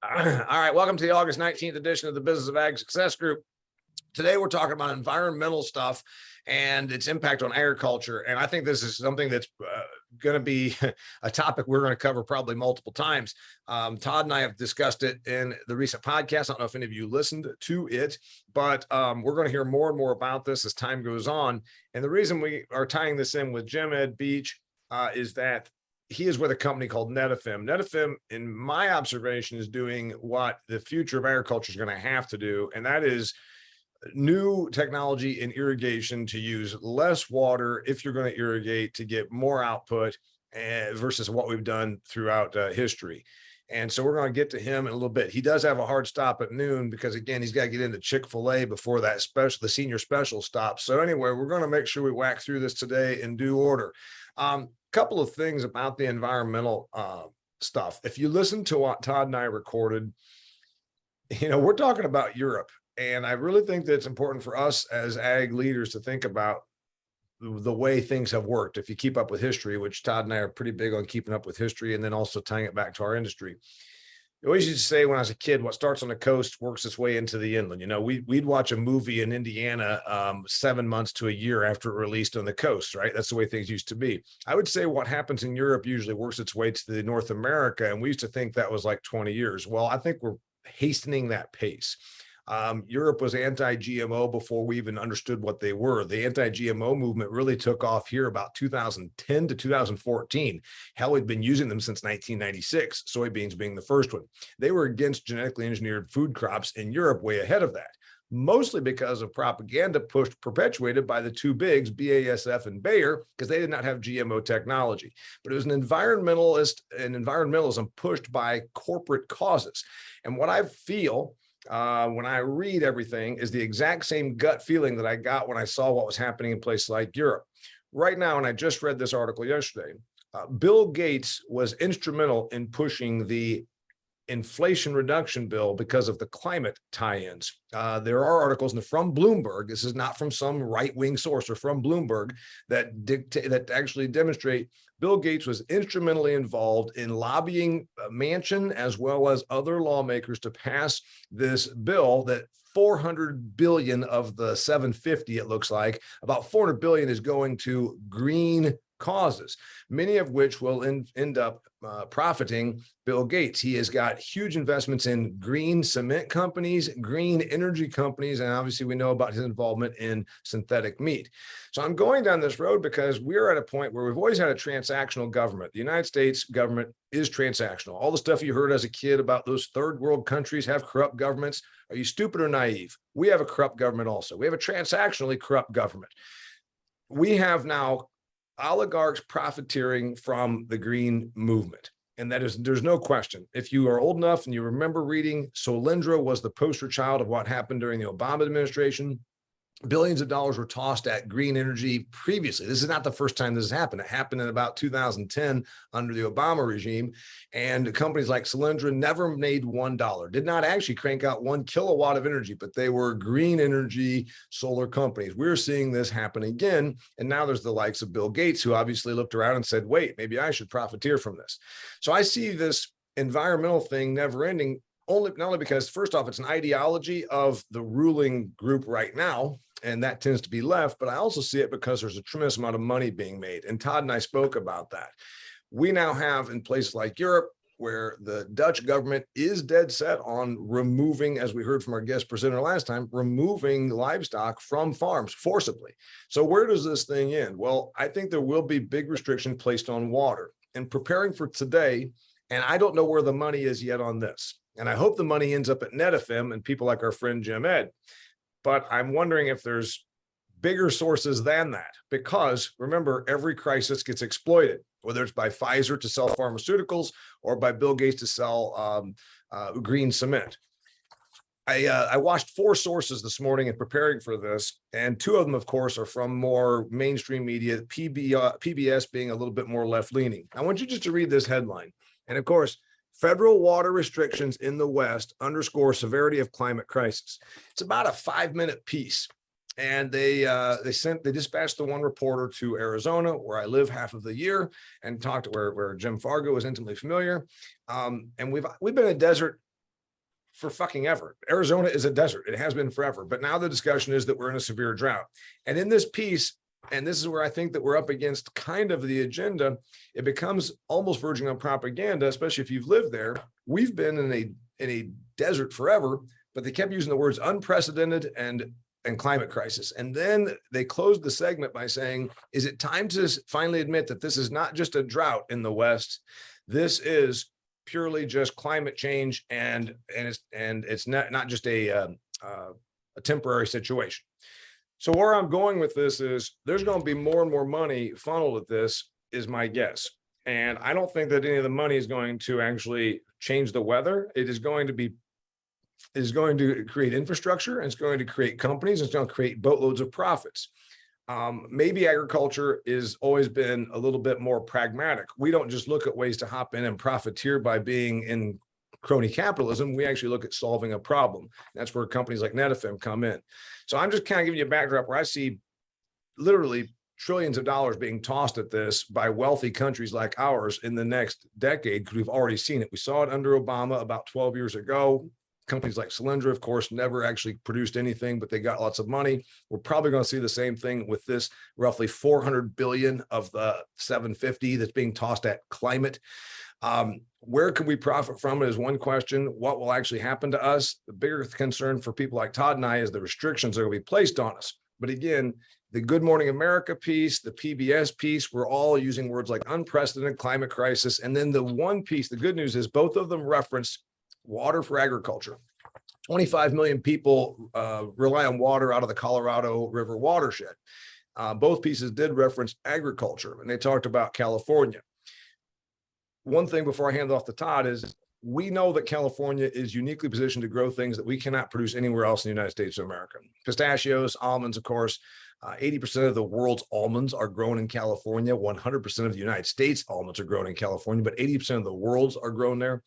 All right, welcome to the August 19th edition of the Business of Ag Success Group. Today, we're talking about environmental stuff and its impact on agriculture. And I think this is something that's going to be a topic we're going to cover probably multiple times. Todd and I have discussed it in the recent podcast. I don't know if any of you listened to it, but we're going to hear more and more about this as time goes on. And the reason we are tying this in with Jim Ed Beach is that he is with a company called NetFM. NetFM, in my observation, is doing what the future of agriculture is going to have to do, and that is new technology in irrigation to use less water if you're going to irrigate to get more output versus what we've done throughout history. And so we're going to get to him in a little bit. He does have a hard stop at noon because, again, he's got to get into Chick-fil-A before that the senior special stops. So anyway, we're going to make sure we whack through this today in due order. Couple of things about the environmental stuff. If you listen to what Todd and I recorded, we're talking about Europe. And I really think that it's important for us as ag leaders to think about the way things have worked. If you keep up with history, which Todd and I are pretty big on keeping up with history, and then also tying it back to our industry. I always used to say when I was a kid, what starts on the coast works its way into the inland. We'd watch a movie in Indiana 7 months to a year after it released on the coast, right? That's the way things used to be. I would say what happens in Europe usually works its way to the North America, and we used to think that was like 20 years. Well, I think we're hastening that pace. Europe was anti-GMO before we even understood what they were. The anti-GMO movement really took off here about 2010 to 2014. Hell, we'd been using them since 1996, soybeans being the first one. They were against genetically engineered food crops in Europe way ahead of that, mostly because of propaganda perpetuated by the two bigs, BASF and Bayer, because they did not have GMO technology. But it was an environmentalism pushed by corporate causes. And what I feel when I read everything is the exact same gut feeling that I got when I saw what was happening in places like Europe. Right now, and I just read this article yesterday, Bill Gates was instrumental in pushing the Inflation Reduction Bill because of the climate tie-ins. There are articles from Bloomberg, this is not from some right-wing source or from Bloomberg, that actually demonstrate Bill Gates was instrumentally involved in lobbying Manchin as well as other lawmakers to pass this bill that 400 billion of the 750, it looks like, about 400 billion is going to green causes, many of which will end up profiting Bill Gates. He has got huge investments in green cement companies, green energy companies, and obviously we know about his involvement in synthetic meat. So I'm going down this road because we're at a point where we've always had a transactional government. The United States government is transactional. All the stuff you heard as a kid about those third world countries have corrupt governments. Are you stupid or naive? We have a corrupt government also. We have a transactionally corrupt government. We have now oligarchs profiteering from the green movement. And there's no question. If you are old enough and you remember reading, Solyndra was the poster child of what happened during the Obama administration. Billions of dollars were tossed at green energy previously. This is not the first time this has happened. It happened in about 2010 under the Obama regime. And companies like Solyndra never made $1, did not actually crank out 1 kilowatt of energy, but they were green energy solar companies. We're seeing this happen again. And now there's the likes of Bill Gates, who obviously looked around and said, wait, maybe I should profiteer from this. So I see this environmental thing never ending. Not only because, first off, it's an ideology of the ruling group right now, and that tends to be left, but I also see it because there's a tremendous amount of money being made. And Todd and I spoke about that. We now have in places like Europe, where the Dutch government is dead set on removing, as we heard from our guest presenter last time, removing livestock from farms forcibly. So where does this thing end? Well, I think there will be big restrictions placed on water. And preparing for today, and I don't know where the money is yet on this. And I hope the money ends up at NetFM and people like our friend Jim Ed. But I'm wondering if there's bigger sources than that, because remember, every crisis gets exploited, whether it's by Pfizer to sell pharmaceuticals or by Bill Gates to sell green cement. I watched 4 sources this morning in preparing for this, and 2 of them, of course, are from more mainstream media, PBS being a little bit more left-leaning. I want you just to read this headline. And of course, federal water restrictions in the West underscore severity of climate crisis. It's about a 5-minute piece. And they dispatched the one reporter to Arizona, where I live half of the year, and talked to where Jim Fargo is intimately familiar. And we've been a desert for fucking ever. Arizona is a desert. It has been forever. But now the discussion is that we're in a severe drought. And in this piece, and this is where I think that we're up against kind of the agenda, it becomes almost verging on propaganda, especially if you've lived there. We've been in a desert forever, but they kept using the words unprecedented and climate crisis. And then they closed the segment by saying, is it time to finally admit that this is not just a drought in the West? This is purely just climate change, and it's not just a temporary situation. So where I'm going with this is there's going to be more and more money funneled at this, is my guess. And I don't think that any of the money is going to actually change the weather. It is going to create infrastructure, and it's going to create companies, and it's going to create boatloads of profits. Maybe agriculture has always been a little bit more pragmatic. We don't just look at ways to hop in and profiteer by being in crony capitalism. We actually look at solving a problem. That's where companies like Netafim come in. So I'm just kind of giving you a backdrop where I see literally trillions of dollars being tossed at this by wealthy countries like ours in the next decade, because we've already seen it. We saw it under Obama about 12 years ago. Companies like Solyndra, of course, never actually produced anything, but they got lots of money. We're probably going to see the same thing with this roughly 400 billion of the 750 that's being tossed at climate. Where can we profit from it is one question. What will actually happen to us? The bigger concern for people like Todd and I is the restrictions that will be placed on us. But again, the Good Morning America piece, the PBS piece, we're all using words like unprecedented climate crisis. And then the one piece, the good news is both of them reference water for agriculture. 25 million people rely on water out of the Colorado River watershed. Both pieces did reference agriculture, and they talked about California. One thing before I hand it off to Todd is we know that California is uniquely positioned to grow things that we cannot produce anywhere else in the United States of America. Pistachios, almonds, of course. 80% of the world's almonds are grown in California. 100% of the United States almonds are grown in California, but 80% of the world's are grown there.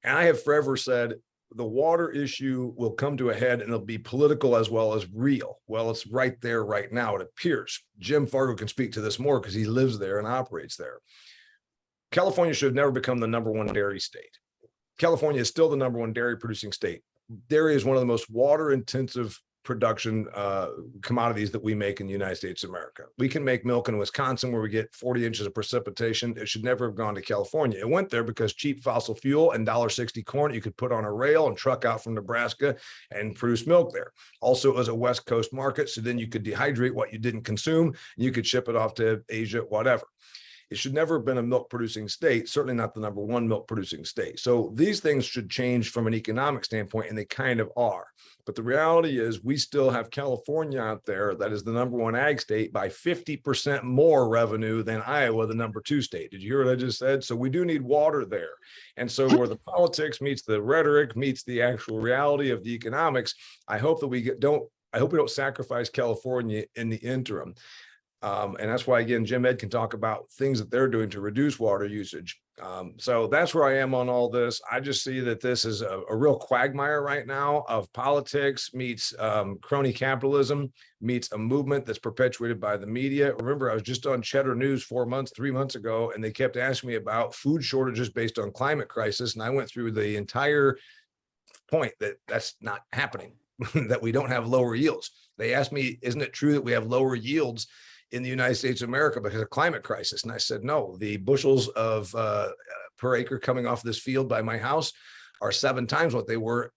And I have forever said the water issue will come to a head, and it'll be political as well as real. Well, it's right there right now, it appears. Jim Fargo can speak to this more because he lives there and operates there. California should have never become the #1 dairy state. California is still the #1 dairy producing state. Dairy is one of the most water intensive production commodities that we make in the United States of America. We can make milk in Wisconsin where we get 40 inches of precipitation. It should never have gone to California. It went there because cheap fossil fuel and $1.60 corn you could put on a rail and truck out from Nebraska and produce milk there. Also, it was a West Coast market, so then you could dehydrate what you didn't consume and you could ship it off to Asia, whatever. It should never have been a milk producing state, certainly not the #1 milk producing state. So these things should change from an economic standpoint, and they kind of are. But the reality is we still have California out there that is the #1 ag state by 50% more revenue than Iowa, the #2 state. Did you hear what I just said? So we do need water there. And so where the politics meets the rhetoric meets the actual reality of the economics, I hope that we don't sacrifice California in the interim. And that's why, again, Jim Ed can talk about things that they're doing to reduce water usage. So that's where I am on all this. I just see that this is a real quagmire right now of politics meets crony capitalism, meets a movement that's perpetuated by the media. Remember, I was just on Cheddar News 3 months ago, and they kept asking me about food shortages based on climate crisis. And I went through the entire point that that's not happening, that we don't have lower yields. They asked me, isn't it true that we have lower yields in the United States of America because of climate crisis? And I said, no, the bushels of per acre coming off this field by my house are 7 times what they were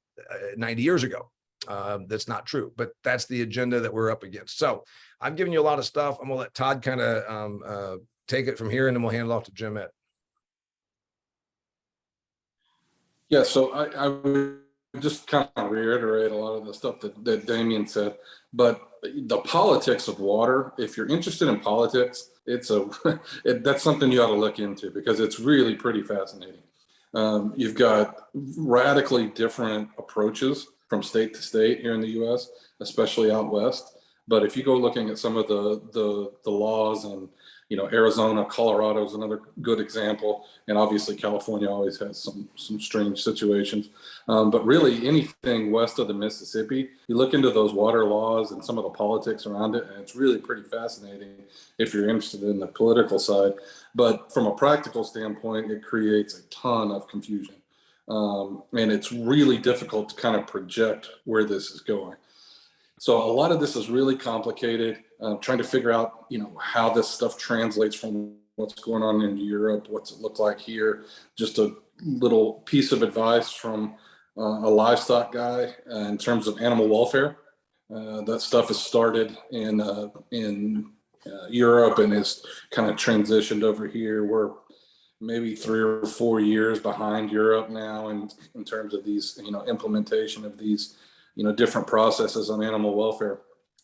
90 years ago. That's not true, but that's the agenda that we're up against. So I'm giving you a lot of stuff. I'm gonna let Todd kind of take it from here, and then we'll hand it off to Jim Ed. Yeah, so I would just kind of reiterate a lot of the stuff that Damian said, but the politics of water, if you're interested in politics, that's something you ought to look into because it's really pretty fascinating. You've got radically different approaches from state to state here in the US, especially out west. But if you go looking at some of the laws, and Arizona, Colorado is another good example, and obviously California always has some strange situations. But really anything west of the Mississippi, you look into those water laws and some of the politics around it, and it's really pretty fascinating if you're interested in the political side. But from a practical standpoint, it creates a ton of confusion. And it's really difficult to kind of project where this is going. So a lot of this is really complicated, trying to figure out, how this stuff translates from what's going on in Europe, what's it look like here. Just a little piece of advice from a livestock guy in terms of animal welfare. That stuff has started in Europe and is kind of transitioned over here. We're maybe 3 or 4 years behind Europe now in terms of these, implementation of these, different processes on animal welfare.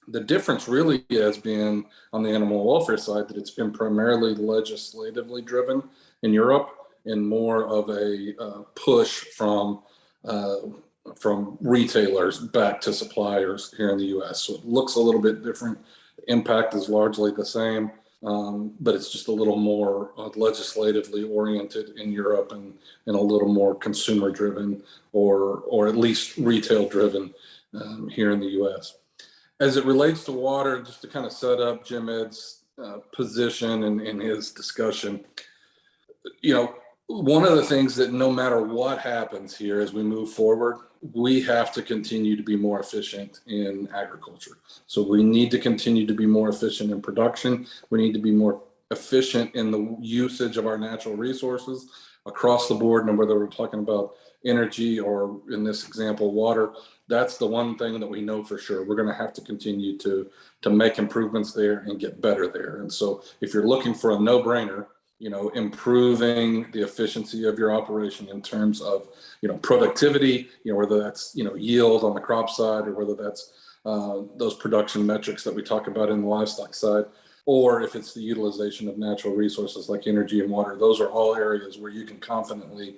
The difference really has been on the animal welfare side that it's been primarily legislatively driven in Europe and more of a push from retailers back to suppliers here in the U.S. So it looks a little bit different. The impact is largely the same, but it's just a little more legislatively oriented in Europe and a little more consumer driven or at least retail driven here in the U.S. As it relates to water, just to kind of set up Jim Ed's position and his discussion, one of the things that no matter what happens here as we move forward, we have to continue to be more efficient in agriculture. So we need to continue to be more efficient in production. We need to be more efficient in the usage of our natural resources across the board. And whether we're talking about energy or, in this example, water, that's the one thing that we know for sure. We're going to have to continue to make improvements there and get better there. And so if you're looking for a no-brainer, improving the efficiency of your operation in terms of, productivity, whether that's, yield on the crop side or whether that's those production metrics that we talk about in the livestock side, or if it's the utilization of natural resources like energy and water, those are all areas where you can confidently,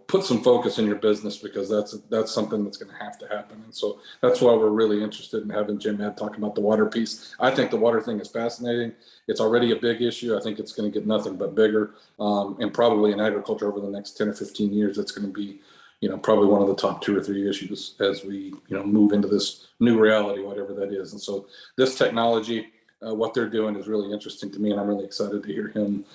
put some focus in your business because that's something that's going to have to happen. And so that's why we're really interested in having Jim Ed talk about the water piece. I think the water thing is fascinating. It's already a big issue. I think it's going to get nothing but bigger. And probably in agriculture over the next 10 or 15 years, it's going to be, probably one of the top 2 or 3 issues as we, move into this new reality, whatever that is. And so this technology, what they're doing is really interesting to me, and I'm really excited to hear him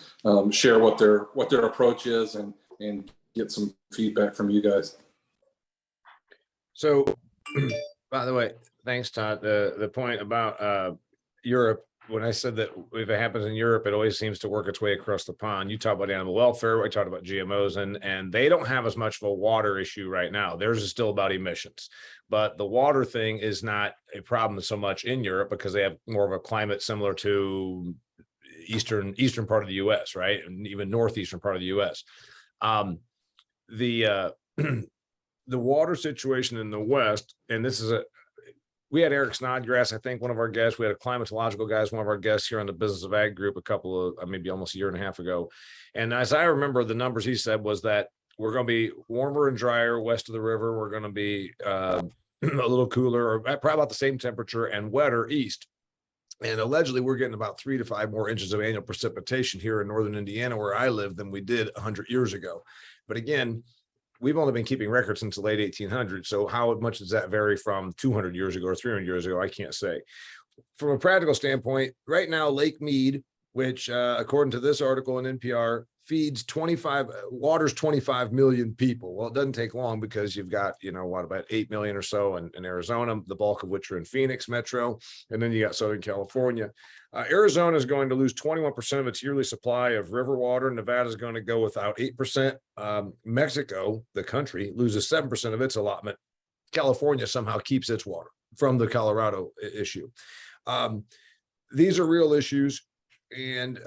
share what their approach is and get some feedback from you guys. So, by the way, thanks, Todd. The point about Europe, when I said that if it happens in Europe, it always seems to work its way across the pond. You talk about animal welfare, I talked about GMOs, and they don't have as much of a water issue right now. Theirs is still about emissions. But the water thing is not a problem so much in Europe because they have more of a climate similar to eastern part of the U.S., right? And even northeastern part of the U.S. The water situation in the West, and we had Eric Snodgrass, I think, one of our guests. We had a climatological guy, one of our guests here on the Business of Ag group a couple of, maybe almost a year and a half ago. And as I remember, the numbers he said was that we're going to be warmer and drier west of the river. We're going to be a little cooler, or probably about the same temperature, and wetter east. And allegedly, we're getting about 3 to 5 more inches of annual precipitation here in northern Indiana, where I live, than we did 100 years ago. But again, we've only been keeping records since the late 1800s. So how much does that vary from 200 years ago or 300 years ago? I can't say. From a practical standpoint, right now, Lake Mead, which according to this article in NPR, waters 25 million people. Well, it doesn't take long because you've got, about 8 million or so in Arizona, the bulk of which are in Phoenix metro. And then you got Southern California. Arizona is going to lose 21% of its yearly supply of river water. Nevada is going to go without 8%. Mexico, the country, loses 7% of its allotment. California somehow keeps its water from the Colorado issue. These are real issues. And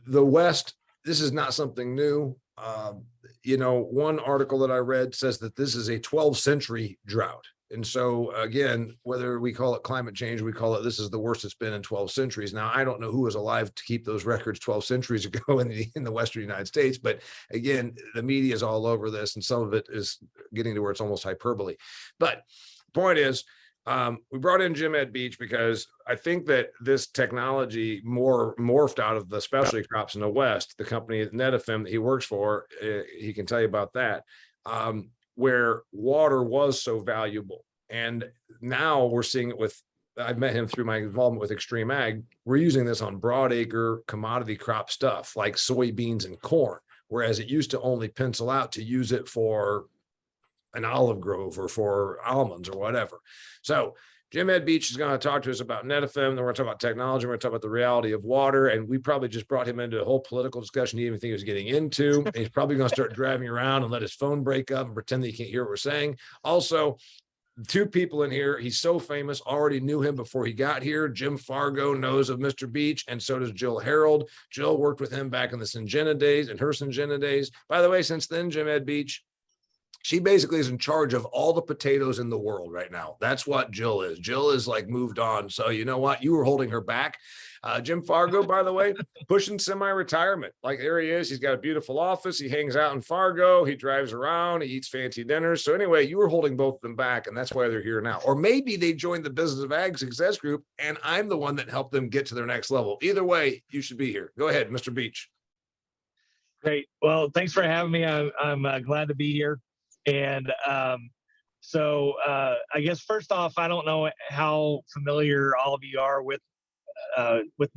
the West, this is not something new. One article that I read says that this is a 12th century drought. And so again, whether we call it climate change, we call it, this is the worst it's been in 12 centuries. Now, I don't know who was alive to keep those records 12 centuries ago in the Western United States. But again, the media is all over this, and some of it is getting to where it's almost hyperbole. But the point is, we brought in Jim Ed Beach because I think that this technology morphed out of the specialty crops in the West. The company Netafim that he works for, he can tell you about that, where water was so valuable. And now we're seeing it with, I've met him through my involvement with Extreme Ag. We're using this on broadacre commodity crop stuff like soybeans and corn, whereas it used to only pencil out to use it for an olive grove or for almonds or whatever. So Jim Ed Beach is going to talk to us about NetFM. Then we're going to talk about technology. We're going to talk about the reality of water. And we probably just brought him into a whole political discussion he didn't even think he was getting into. And he's probably going to start driving around and let his phone break up and pretend that he can't hear what we're saying. Also, two people in here, he's so famous, already knew him before he got here. Jim Fargo knows of Mr. Beach, and so does Jill Harold. Jill worked with him back in the Syngenta days and her Syngenta days. By the way, since then, Jim Ed Beach, she basically is in charge of all the potatoes in the world right now. That's what Jill is. Jill is like moved on. So you know what? You were holding her back. Jim Fargo, by the way, pushing semi-retirement. Like there he is. He's got a beautiful office. He hangs out in Fargo. He drives around. He eats fancy dinners. So anyway, you were holding both of them back, and that's why they're here now. Or maybe they joined the Business of Ag Success Group, and I'm the one that helped them get to their next level. Either way, you should be here. Go ahead, Mr. Beach. Great. Well, thanks for having me. I'm glad to be here. And so I guess first off, I don't know how familiar all of you are with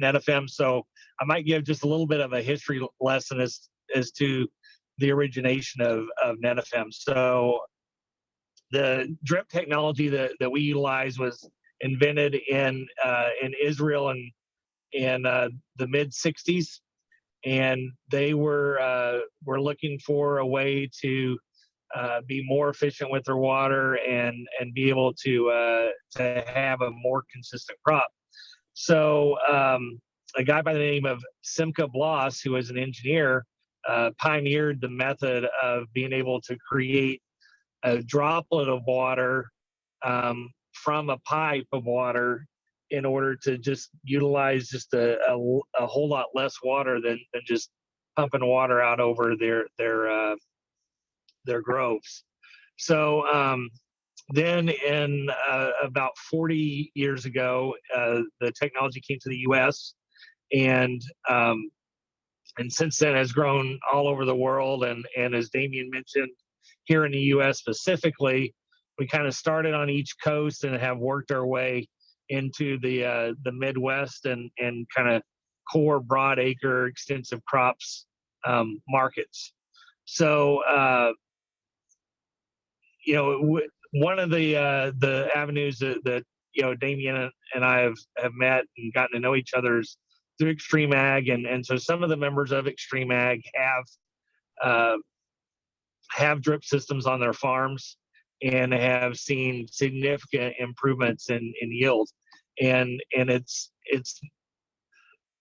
NetFM, so I might give just a little bit of a history lesson as to the origination of NetFM. So the drip technology that we utilize was invented in Israel in the mid '60s, and they were looking for a way to be more efficient with their water and be able to have a more consistent crop. So a guy by the name of Simca Bloss, who was an engineer, pioneered the method of being able to create a droplet of water from a pipe of water in order to just utilize just a whole lot less water than just pumping water out over their groves. So then in about 40 years ago, the technology came to the US, and since then has grown all over the world. And as Damian mentioned, here in the US specifically, we kind of started on each coast and have worked our way into the Midwest and kind of core broad acre extensive crops markets. So one of the avenues that Damian and I have met and gotten to know each other is through Extreme Ag, and so some of the members of Extreme Ag have drip systems on their farms and have seen significant improvements in yield, and it's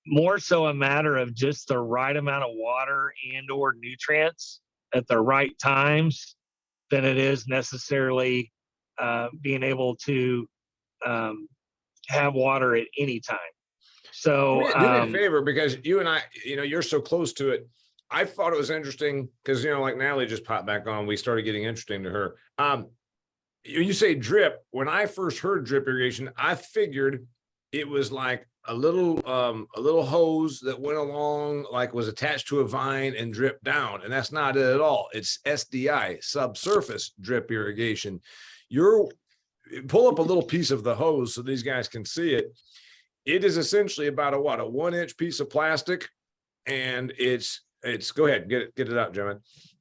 more so a matter of just the right amount of water and or nutrients at the right times than it is necessarily being able to have water at any time. So do me a favor, because you and I, you're so close to it. I thought it was interesting because, like Natalie just popped back on, we started getting interesting to her. You say drip. When I first heard drip irrigation, I figured it was like a little hose that went along, like was attached to a vine and dripped down. And that's not it at all. It's SDI, subsurface drip irrigation. Pull up a little piece of the hose so these guys can see it. It is essentially about a 1-inch piece of plastic, and it's go ahead, get it out, Jim.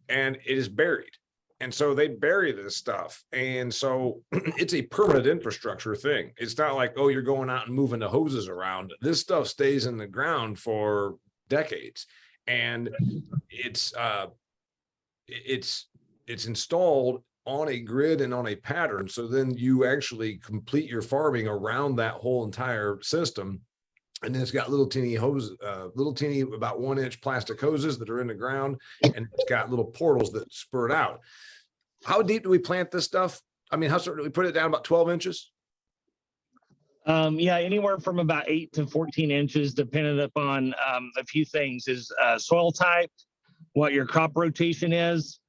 And it is buried. And so they bury this stuff. And so it's a permanent infrastructure thing. It's not like, oh, you're going out and moving the hoses around. This stuff stays in the ground for decades. And it's installed on a grid and on a pattern. So then you actually complete your farming around that whole entire system. And then it's got little teeny hose, about 1-inch plastic hoses that are in the ground, and it's got little portals that spurt out. How deep do we plant this stuff? I mean, how do we put it down? About 12 inches? Yeah, anywhere from about 8 to 14 inches, depending upon a few things, is soil type, what your crop rotation is,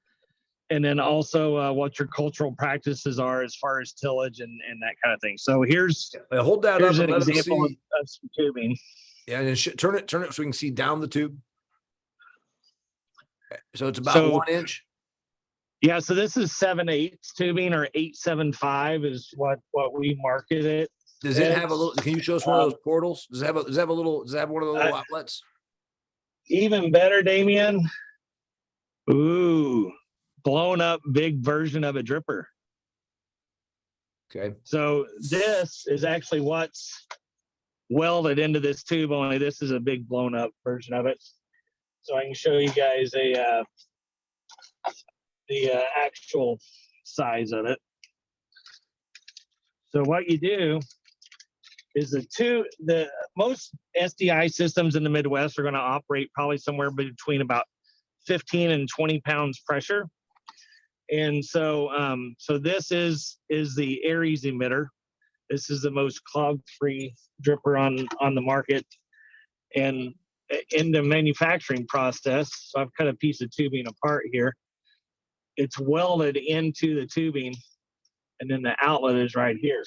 and then also what your cultural practices are as far as tillage and that kind of thing. So here's hold that up an example of some tubing. Yeah, and turn it so we can see down the tube. So it's about 1 inch. Yeah, so this is 7/8 tubing, or 875 is what we market it. Does it have a little? Can you show us one of those portals? Does it have one of the little outlets? Even better, Damian. Ooh, blown up big version of a dripper. Okay. So this is actually what's welded into this tube, only this is a big blown up version of it. So I can show you guys the actual size of it. So what you do is the most SDI systems in the Midwest are going to operate probably somewhere between about 15 and 20 pounds pressure. And so so this is the Aries Emitter. This is the most clog-free dripper on the market. And in the manufacturing process, so I've cut a piece of tubing apart here. It's welded into the tubing, and then the outlet is right here.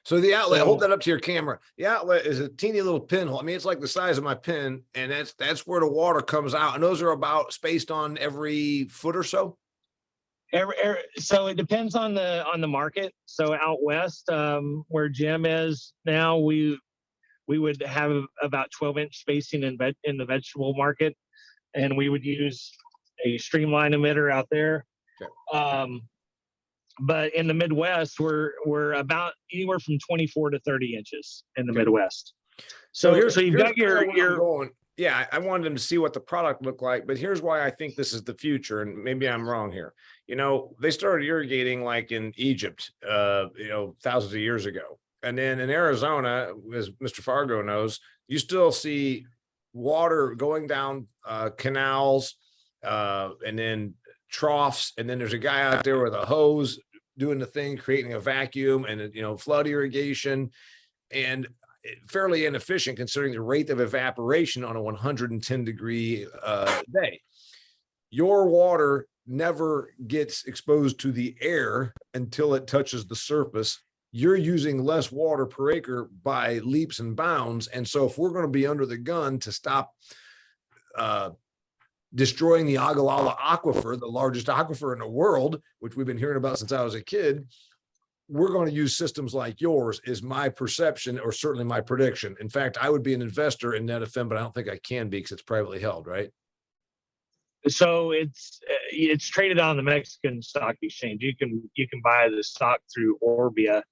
So the outlet, So- hold that up to your camera. The outlet is a teeny little pinhole. I mean, it's like the size of my pin, and that's where the water comes out. And those are about spaced on every foot or so. So it depends on the market. So out west, where Jim is now, we would have about 12-inch spacing in the vegetable market, and we would use a streamline emitter out there. Okay. But in the Midwest, we're about anywhere from 24 to 30 inches in the Midwest. So you've got your going. Yeah, I wanted them to see what the product looked like, but here's why I think this is the future, and maybe I'm wrong here. You know, they started irrigating like in Egypt, thousands of years ago. And then in Arizona, as Mr. Fargo knows, you still see water going down canals and then troughs. And then there's a guy out there with a hose doing the thing, creating a vacuum and, flood irrigation. And fairly inefficient considering the rate of evaporation on a 110-degree day. Your water never gets exposed to the air until it touches the surface. You're using less water per acre by leaps and bounds. And so if we're going to be under the gun to stop destroying the Ogallala Aquifer, the largest aquifer in the world, which we've been hearing about since I was a kid, we're going to use systems like yours, is my perception, or certainly my prediction. In fact, I would be an investor in NetFM, but I don't think I can be because it's privately held, right? So it's traded on the Mexican stock exchange. You can buy the stock through Orbia,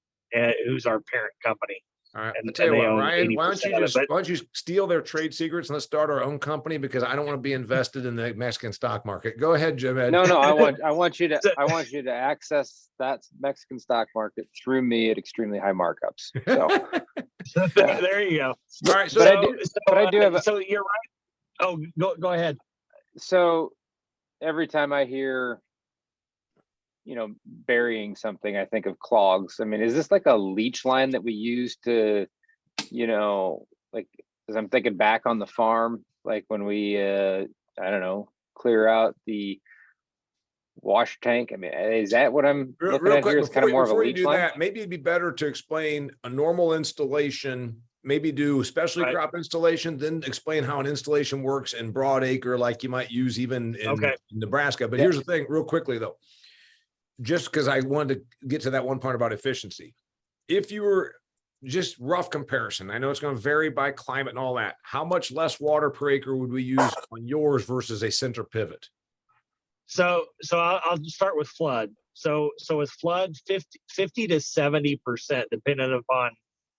who's our parent company. All right. And I'll tell you what, own Ryan, why 80% don't you steal their trade secrets and let's start our own company, because I don't want to be invested in the Mexican stock market. Go ahead, Jim Ed. No, I want you to access that Mexican stock market through me at extremely high markups. So there you go. All right. But I do have so you're right. Oh, go ahead. So every time I hear, burying something, I think of clogs. I mean, is this like a leach line that we use to, like, as I'm thinking back on the farm, like when we, clear out the wash tank? I mean, is that what I'm looking at here? Is kind of more of a leach line? Maybe it'd be better to explain a normal installation, maybe do specialty crop installation, then explain how an installation works in broadacre, like you might use even in Nebraska. But here's the thing, real quickly though, just because I wanted to get to that one part about efficiency. If you were just rough comparison, I know it's going to vary by climate and all that, how much less water per acre would we use on yours versus a center pivot? So I'll start with flood. So with flood, 50 to 70%, depending upon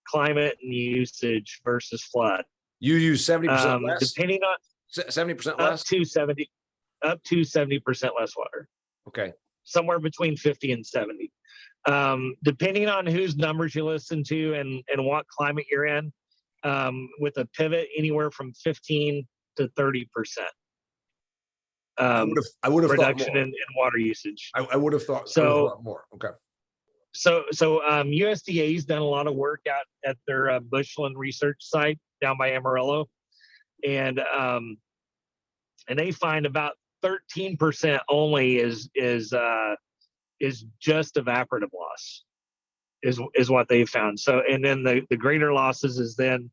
climate and usage versus flood. You use 70% less? Depending on 70% less? Up to 70% less water. Okay. Somewhere between 50 and 70. Depending on whose numbers you listen to and what climate you're in, with a pivot, anywhere from 15 to 30%. I would have reduction thought more. in water usage. I would have thought more. Okay. So USDA's done a lot of work out at their Bushland research site down by Amarillo, and they find about 13% only is just evaporative loss, is what they found. So, and then the greater losses is then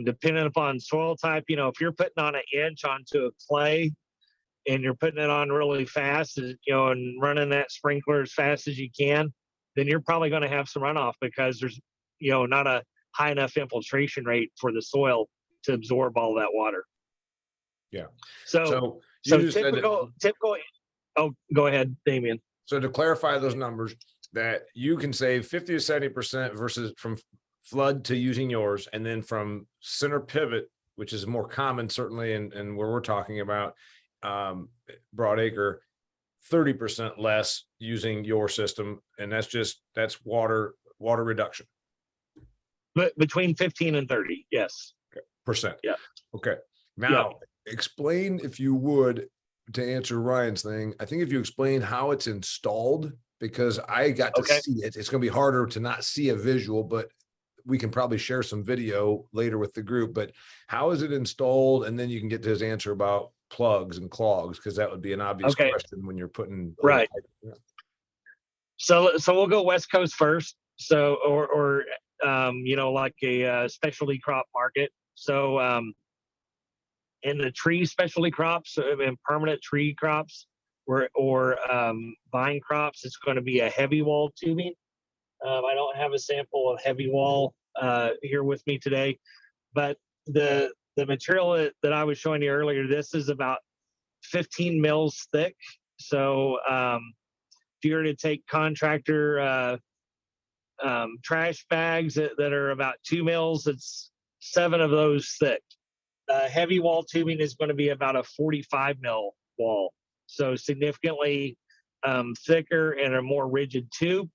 dependent upon soil type. If you're putting on an inch onto a clay and you're putting it on really fast, and running that sprinkler as fast as you can, then you're probably going to have some runoff because there's, not a high enough infiltration rate for the soil to absorb all that water. Yeah. So So You just said that- typical. Oh, go ahead, Damian. So to clarify those numbers, that you can save 50 to 70% versus from flood to using yours, and then from center pivot, which is more common certainly in where we're talking about broad acre, 30% less using your system, and that's water reduction. But between 15 and 30, yes. Percent. Yeah. Okay. Now explain, if you would, to answer Ryan's thing. I think if you explain how it's installed, because I got to see it. It's going to be harder to not see a visual, but we can probably share some video later with the group. But how is it installed? And then you can get to his answer about plugs and clogs, because that would be an obvious question when you're putting right. So we'll go West Coast first. So or like a specialty crop market. So in the tree specialty crops and permanent tree crops or vine crops, it's going to be a heavy wall tubing. I don't have a sample of heavy wall here with me today, but the material that I was showing you earlier, this is about 15 mils thick. So if you were to take contractor trash bags that are about 2 mils, it's 7 of those thick. Heavy wall tubing is going to be about a 45 mil wall, so significantly thicker and a more rigid tube.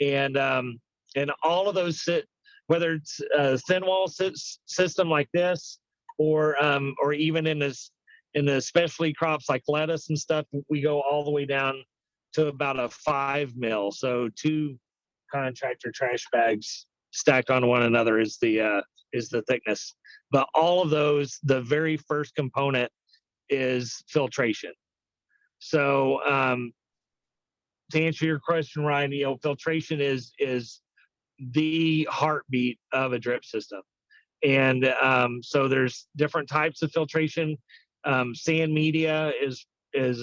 And all of those sit, whether it's a thin wall system like this, or even in the specialty crops like lettuce and stuff, we go all the way down to about a 5 mil. So 2 contractor trash bags stacked on one another is the thickness. But all of those, the very first component is filtration. So to answer your question, Ryan, filtration is the heartbeat of a drip system. And so there's different types of filtration. Sand media is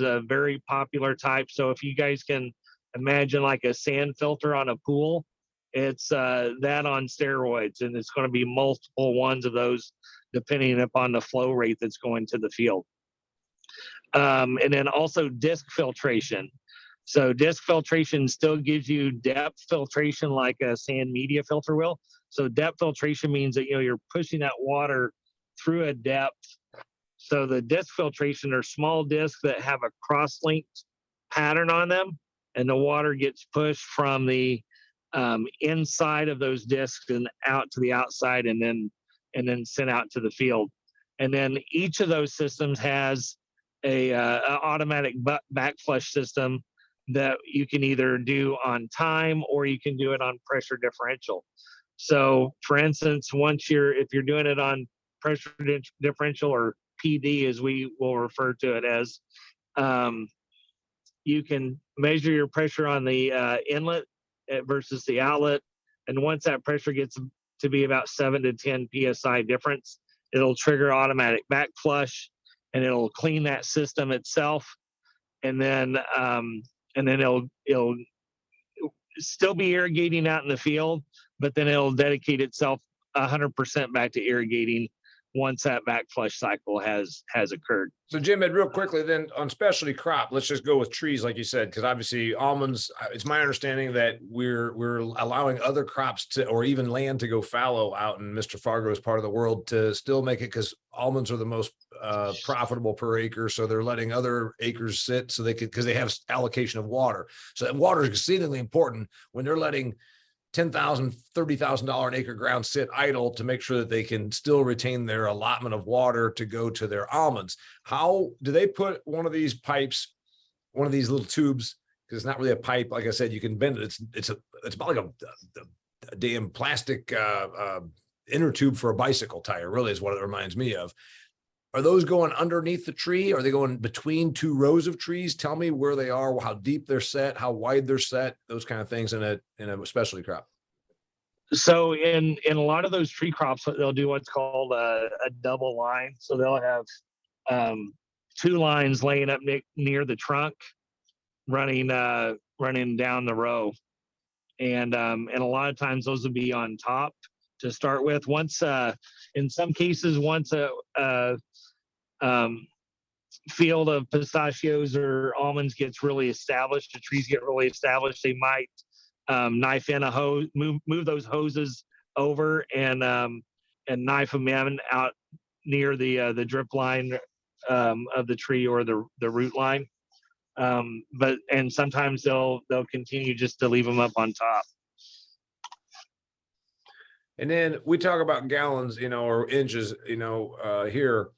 a very popular type. So if you guys can imagine like a sand filter on a pool, it's that on steroids, and it's going to be multiple ones of those depending upon the flow rate that's going to the field. And then also disc filtration. So disc filtration still gives you depth filtration like a sand media filter will. So depth filtration means that you're pushing that water through a depth. So the disc filtration are small discs that have a cross-linked pattern on them, and the water gets pushed from the inside of those discs and out to the outside, and then sent out to the field. And then each of those systems has a automatic back flush system that you can either do on time or you can do it on pressure differential. So for instance, if you're doing it on pressure differential, or PD as we will refer to it as, you can measure your pressure on the inlet versus the outlet. And once that pressure gets to be about 7 to 10 PSI difference, it'll trigger automatic back flush, and it'll clean that system itself. And then it'll still be irrigating out in the field, but then it'll dedicate itself 100% back to irrigating once that back flush cycle has occurred. So Jim, real quickly then on specialty crop, let's just go with trees, like you said, because obviously almonds, it's my understanding that we're allowing other crops to, or even land to go fallow out in Mr. Fargo's part of the world to still make it, because almonds are the most profitable per acre. So they're letting other acres sit so they could, because they have allocation of water. So that water is exceedingly important when they're letting $10,000, $30,000 an acre ground sit idle to make sure that they can still retain their allotment of water to go to their almonds. How do they put one of these pipes, one of these little tubes? Because it's not really a pipe. Like I said, you can bend it. It's about like a damn plastic inner tube for a bicycle tire, really is what it reminds me of. Are those going underneath the tree? Are they going between 2 rows of trees? Tell me where they are, how deep they're set, how wide they're set, those kind of things in a specialty crop. So in a lot of those tree crops, they'll do what's called a double line. So they'll have 2 lines laying up near the trunk, running down the row, and a lot of times those will be on top to start with. Once in some cases, once field of pistachios or almonds gets really established, the trees get really established, they might knife in a hose, move those hoses over and knife them in out near the drip line of the tree or the root line. And sometimes they'll continue just to leave them up on top. And then we talk about gallons, or inches, here.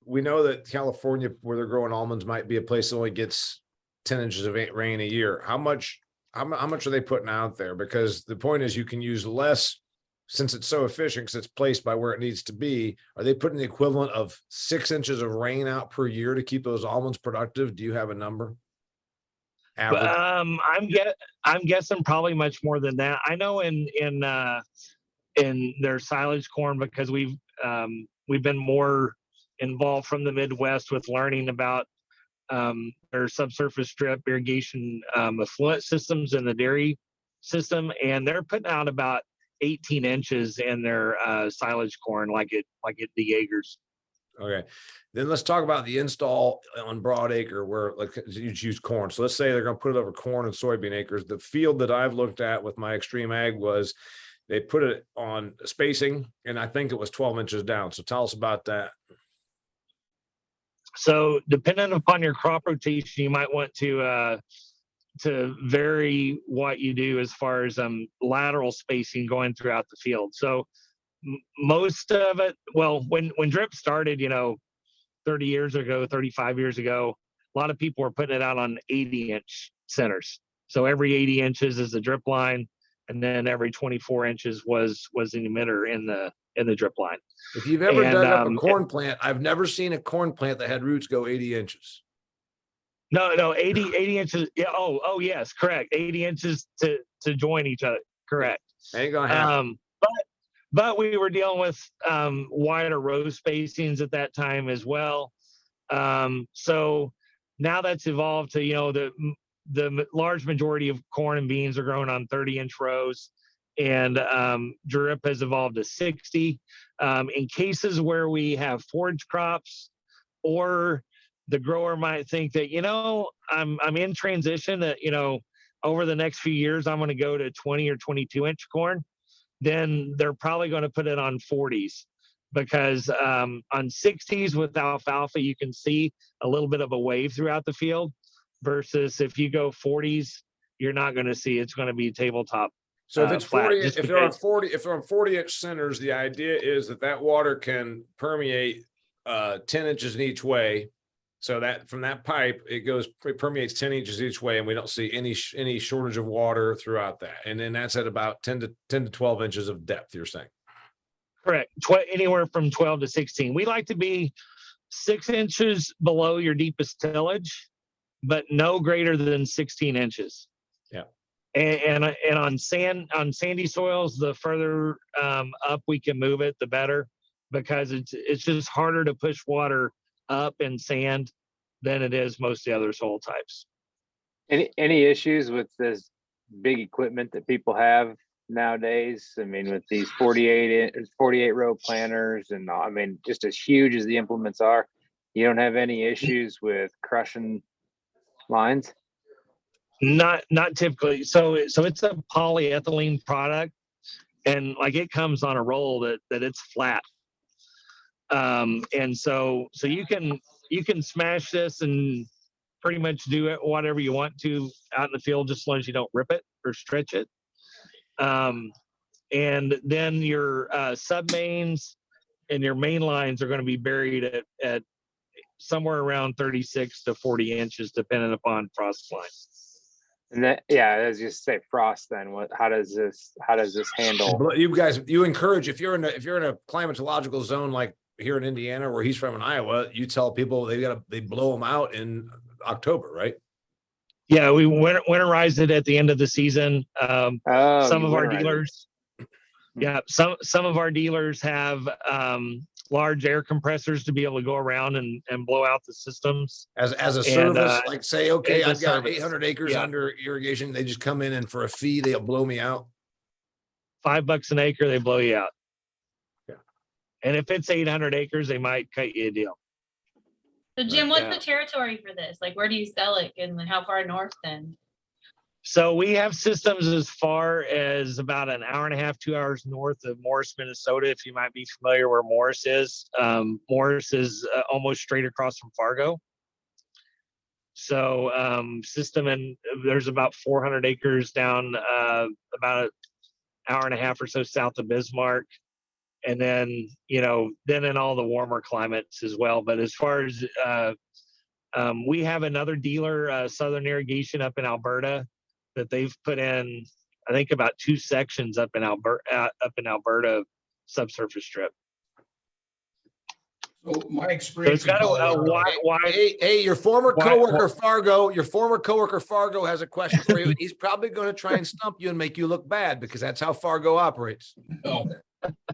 We know that California, where they're growing almonds, might be a place that only gets 10 inches of rain a year. How much are they putting out there? Because the point is you can use less since it's so efficient because it's placed by where it needs to be. Are they putting the equivalent of 6 inches of rain out per year to keep those almonds productive? Do you have a number? Average? I'm guessing probably much more than that. I know in their silage corn, because we've been more involved from the Midwest with learning about their subsurface drip irrigation affluent systems in the dairy system, and they're putting out about 18 inches in their silage corn, like it the Jaegers. Okay, then let's talk about the install on broad acre where like you use corn. So let's say they're going to put it over corn and soybean acres. The field that I've looked at with my extreme ag was they put it on spacing, and I think it was 12 inches down. So tell us about that. So depending upon your crop rotation, you might want to vary what you do as far as lateral spacing going throughout the field. So most of it, well, when drip started, 30 years ago, 35 years ago, a lot of people were putting it out on 80-inch centers. So every 80 inches is the drip line, and then every 24 inches was an emitter in the drip line. If you've ever dug up a corn plant, I've never seen a corn plant that had roots go 80 inches. No, 80 inches. Yeah, oh yes, correct. 80 inches to join each other. Correct. Ain't gonna happen. But we were dealing with wider row spacings at that time as well. So now that's evolved to, the large majority of corn and beans are grown on 30-inch rows, and drip has evolved to 60. In cases where we have forage crops, or the grower might think that, I'm in transition that, over the next few years, I'm going to go to 20 or 22-inch corn, then they're probably going to put it on 40s, because on 60s with alfalfa, you can see a little bit of a wave throughout the field, versus if you go 40s, you're not going to see. It's going to be tabletop. So if it's 40, if they're on 40-inch centers, the idea is that water can permeate 10 inches in each way. So that from that pipe, it permeates 10 inches each way, and we don't see any shortage of water throughout that. And then that's at about 10 to 12 inches of depth, you're saying? Correct. Anywhere from 12 to 16. We like to be 6 inches below your deepest tillage, but no greater than 16 inches. Yeah. And on sandy soils, the further up we can move it, the better, because it's just harder to push water up in sand than it is most of the other soil types. Any issues with this big equipment that people have nowadays? I mean, with these 48 row planters, and I mean, just as huge as the implements are, you don't have any issues with crushing lines? Not typically. So it's a polyethylene product, and like it comes on a roll that it's flat. And so you can smash this and pretty much do it whatever you want to out in the field, just as long as you don't rip it or stretch it. And then your sub mains and your main lines are going to be buried at somewhere around 36 to 40 inches, depending upon frost line. And that, I was just say frost. Then how does this handle? You encourage, if you're in a climatological zone like here in Indiana, where he's from in Iowa, you tell people they blow them out in October, right? Yeah, we winterize it at the end of the season. Some of our dealers, some of our dealers have large air compressors to be able to go around and blow out the systems as a service. Like say, okay, I've got 800 acres under irrigation. They just come in and for a fee, they'll blow me out. $5 an acre, they blow you out. Yeah. And if it's 800 acres, they might cut you a deal. So Jim, what's Yeah. the territory for this? Like, where do you sell it, and how far north then? So we have systems as far as about an hour and a half, 2 hours north of Morris, Minnesota. If you might be familiar where Morris is, Morris is almost straight across from Fargo. So system, and there's about 400 acres down about an hour and a half or so south of Bismarck. And then, then in all the warmer climates as well. But as far as we have another dealer, Southern Irrigation up in Alberta, that they've put in, I think about 2 sections up in Alberta subsurface strip. So my So experience it's got a wide. Hey, your former coworker Fargo has a question for you, and he's probably going to try and stump you and make you look bad, because that's how Fargo operates.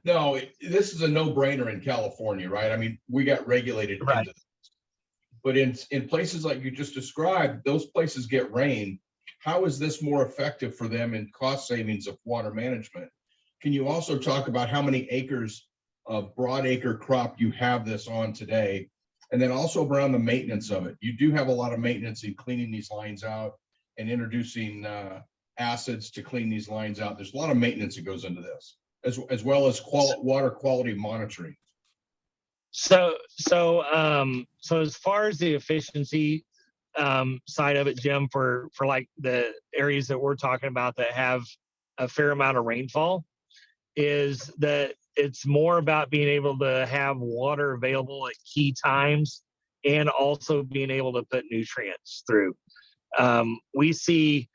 No, this is a no-brainer in California, right? I mean, we got regulated Right. into this. But in places like you just described, those places get rain. How is this more effective for them in cost savings of water management? Can you also talk about how many acres of broadacre crop you have this on today? And then also around the maintenance of it. You do have a lot of maintenance in cleaning these lines out and introducing acids to clean these lines out. There's a lot of maintenance that goes into this, as well as water quality monitoring. So as far as the efficiency side of it, Jim, for like the areas that we're talking about that have a fair amount of rainfall, is that it's more about being able to have water available at key times and also being able to put nutrients through. We see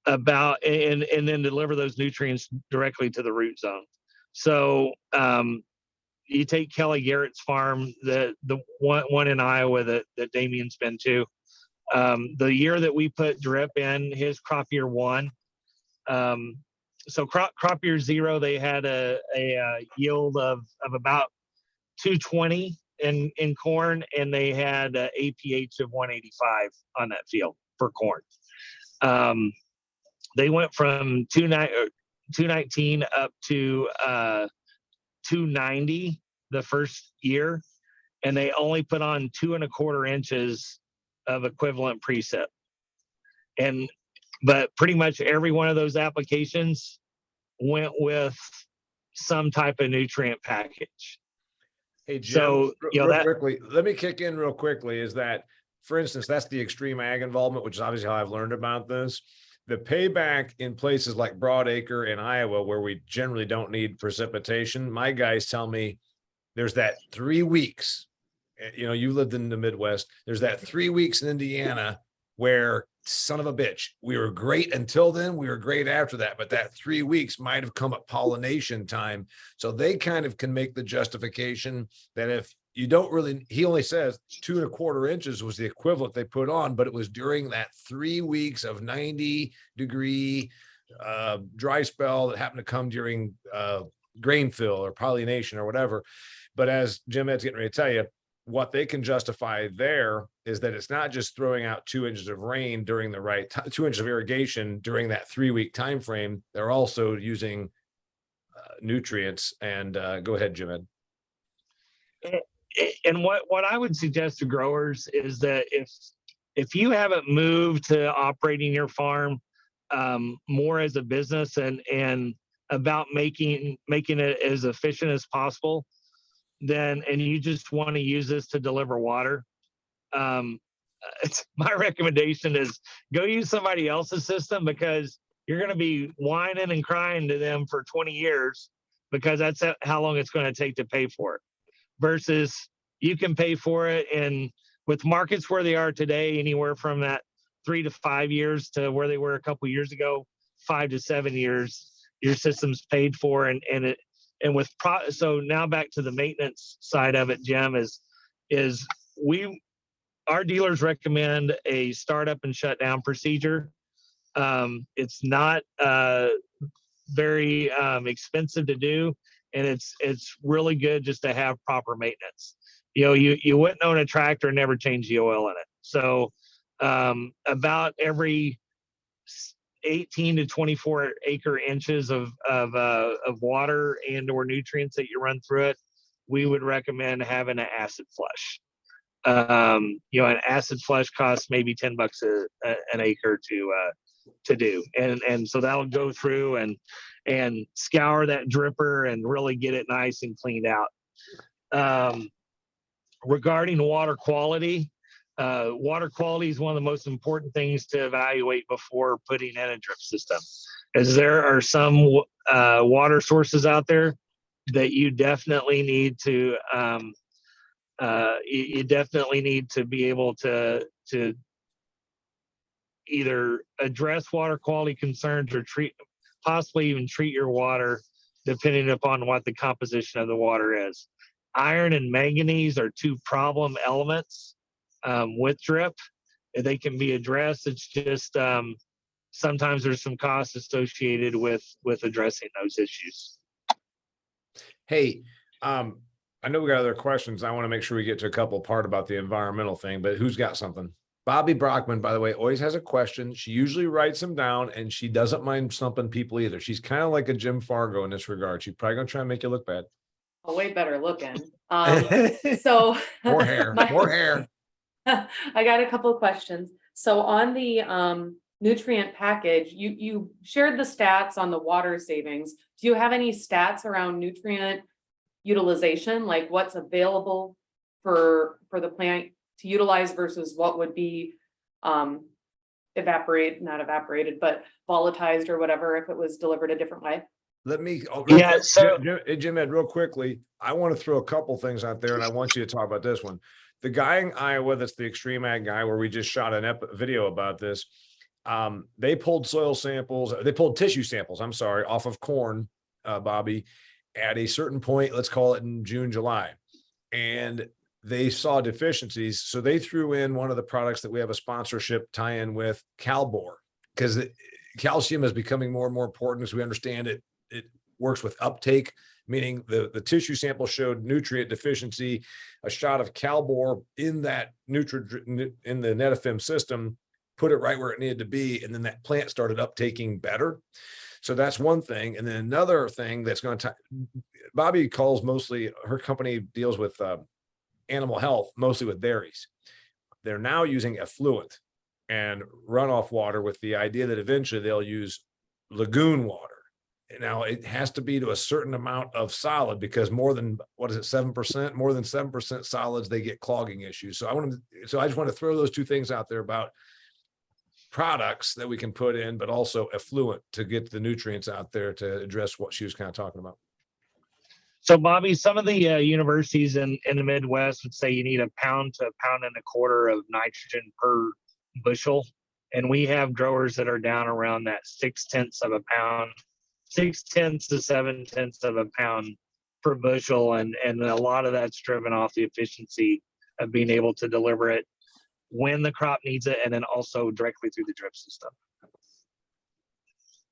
about, and then deliver those nutrients directly to the root zone. So you take Kelly Garrett's farm, the one in Iowa that Damian's been to. The year that we put drip in, his crop year 1. So crop year 0, they had a yield of about 220 in corn, and they had a APH of 185 on that field for corn. They went from 219 up to 290 the first year, and they only put on 2¼ inches of equivalent precip. But pretty much every one of those applications went with some type of nutrient package. Hey, Jim, So, real quickly, let me kick in real quickly, is that, for instance, that's the extreme ag involvement, which is obviously how I've learned about this. The payback in places like Broadacre in Iowa, where we generally don't need precipitation, my guys tell me there's that 3 weeks. You lived in the Midwest. There's that 3 weeks in Indiana where, son of a bitch, we were great until then, we were great after that, but that 3 weeks might have come at pollination time. So they kind of can make the justification that if you don't really, he only says 2¼ inches was the equivalent they put on, but it was during that 3 weeks of 90-degree dry spell that happened to come during grain fill or pollination or whatever. But as Jim Ed's getting ready to tell you, what they can justify there is that it's not just throwing out 2 inches of rain during the right time, 2 inches of irrigation during that 3-week time frame. They're also using nutrients. And go ahead, Jim Ed. And what I would suggest to growers is that if you haven't moved to operating your farm more as a business and about making it as efficient as possible, then, and you just want to use this to deliver water, my recommendation is go use somebody else's system, because you're going to be whining and crying to them for 20 years because that's how long it's going to take to pay for it. Versus you can pay for it, and with markets where they are today, anywhere from that 3 to 5 years to where they were a couple of years ago, 5 to 7 years, your system's paid for, so now back to the maintenance side of it, Jim, is our dealers recommend a startup and shutdown procedure. It's not very expensive to do, and it's really good just to have proper maintenance. You wouldn't own a tractor and never change the oil in it. So about every 18 to 24 acre inches of water and or nutrients that you run through it, we would recommend having an acid flush. You know, an acid flush costs maybe $10 an acre to do, and so that'll go through and scour that dripper and really get it nice and cleaned out. Regarding water quality is one of the most important things to evaluate before putting in a drip system, as there are some water sources out there that you definitely need to be able to either address water quality concerns or possibly even treat your water depending upon what the composition of the water is. Iron and manganese are two problem elements with drip. They can be addressed. It's just sometimes there's some costs associated with addressing those issues. Hey, I know we got other questions. I want to make sure we get to a couple part about the environmental thing, but who's got something? Bobby Brockman, by the way, always has a question. She usually writes them down, and she doesn't mind stumping people either. She's kind of like a Jim Fargo in this regard. She's probably going to try and make you look bad. Oh, way better looking. So More hair, more hair. I got a couple of questions. So on the nutrient package, you shared the stats on the water savings. Do you have any stats around nutrient utilization, like what's available for the plant to utilize versus what would be not evaporated, but volatilized or whatever if it was delivered a different way? Let me, Jim Ed, real quickly, I want to throw a couple things out there, and I want you to talk about this one. The guy in Iowa, that's the Extreme Ag guy, where we just shot a video about this. They pulled tissue samples, off of corn, Bobby, at a certain point, let's call it in June, July. And they saw deficiencies. So they threw in one of the products that we have a sponsorship tie-in with, Calbor, because calcium is becoming more and more important as we understand it. It works with uptake, meaning the tissue sample showed nutrient deficiency. A shot of Calbor in that in the Netafim system put it right where it needed to be, and then that plant started uptaking better. So that's one thing. And then another thing that's going to, Bobby calls mostly, her company deals with animal health, mostly with dairies. They're now using effluent and runoff water with the idea that eventually they'll use lagoon water. Now it has to be to a certain amount of solid, because more than, 7%, more than 7% solids, they get clogging issues. So I just want to throw those two things out there about products that we can put in, but also effluent to get the nutrients out there to address what she was kind of talking about. So Bobby, some of the universities in the Midwest would say you need 1 pound to 1.25 pounds of nitrogen per bushel. And we have growers that are down around that 0.6 pounds, 0.6 to 0.7 pounds per bushel. And a lot of that's driven off the efficiency of being able to deliver it when the crop needs it, and then also directly through the drip system.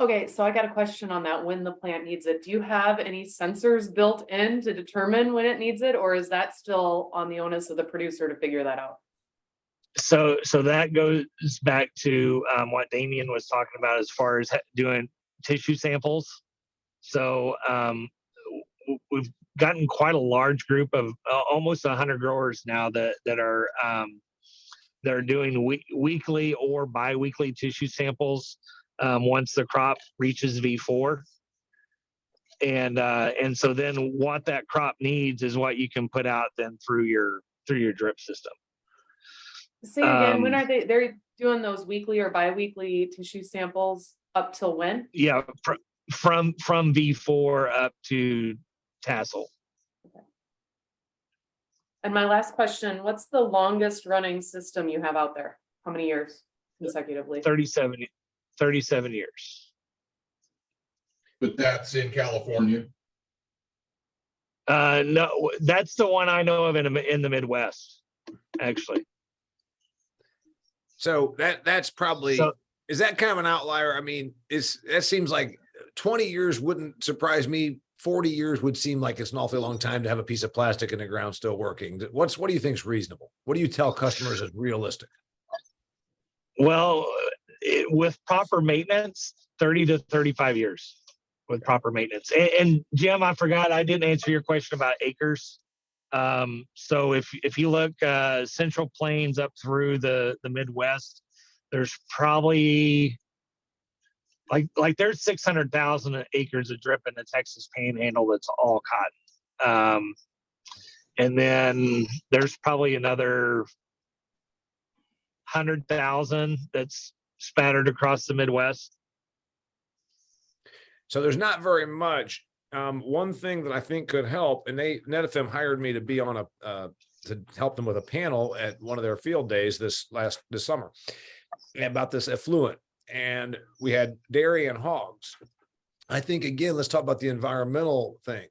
Okay, so I got a question on that, when the plant needs it. Do you have any sensors built in to determine when it needs it, or is that still on the onus of the producer to figure that out? So that goes back to what Damian was talking about as far as doing tissue samples. So we've gotten quite a large group of almost 100 growers now that are they're doing weekly or biweekly tissue samples once the crop reaches V4. And so then what that crop needs is what you can put out then through your drip system. Say again, when are they're doing those weekly or biweekly tissue samples up till when? Yeah, from V4 up to tassel. Okay. And my last question, what's the longest running system you have out there? How many years consecutively? 37 years. But that's in California. No, that's the one I know of in the Midwest, actually. So that's probably, is that kind of an outlier? I mean, that seems like 20 years wouldn't surprise me. 40 years would seem like it's an awfully long time to have a piece of plastic in the ground still working. What do you think is reasonable? What do you tell customers is realistic? Well, with proper maintenance, 30 to 35 years with proper maintenance. And Jim, I forgot, I didn't answer your question about acres. So if you look Central Plains up through the Midwest, there's probably like there's 600,000 acres of drip in the Texas Panhandle that's all cotton. And then there's probably another 100,000 that's spattered across the Midwest. So there's not very much. One thing that I think could help, and NetFM hired me to be on to help them with a panel at one of their field days this summer about this effluent. And we had dairy and hogs. I think, again, let's talk about the environmental thing.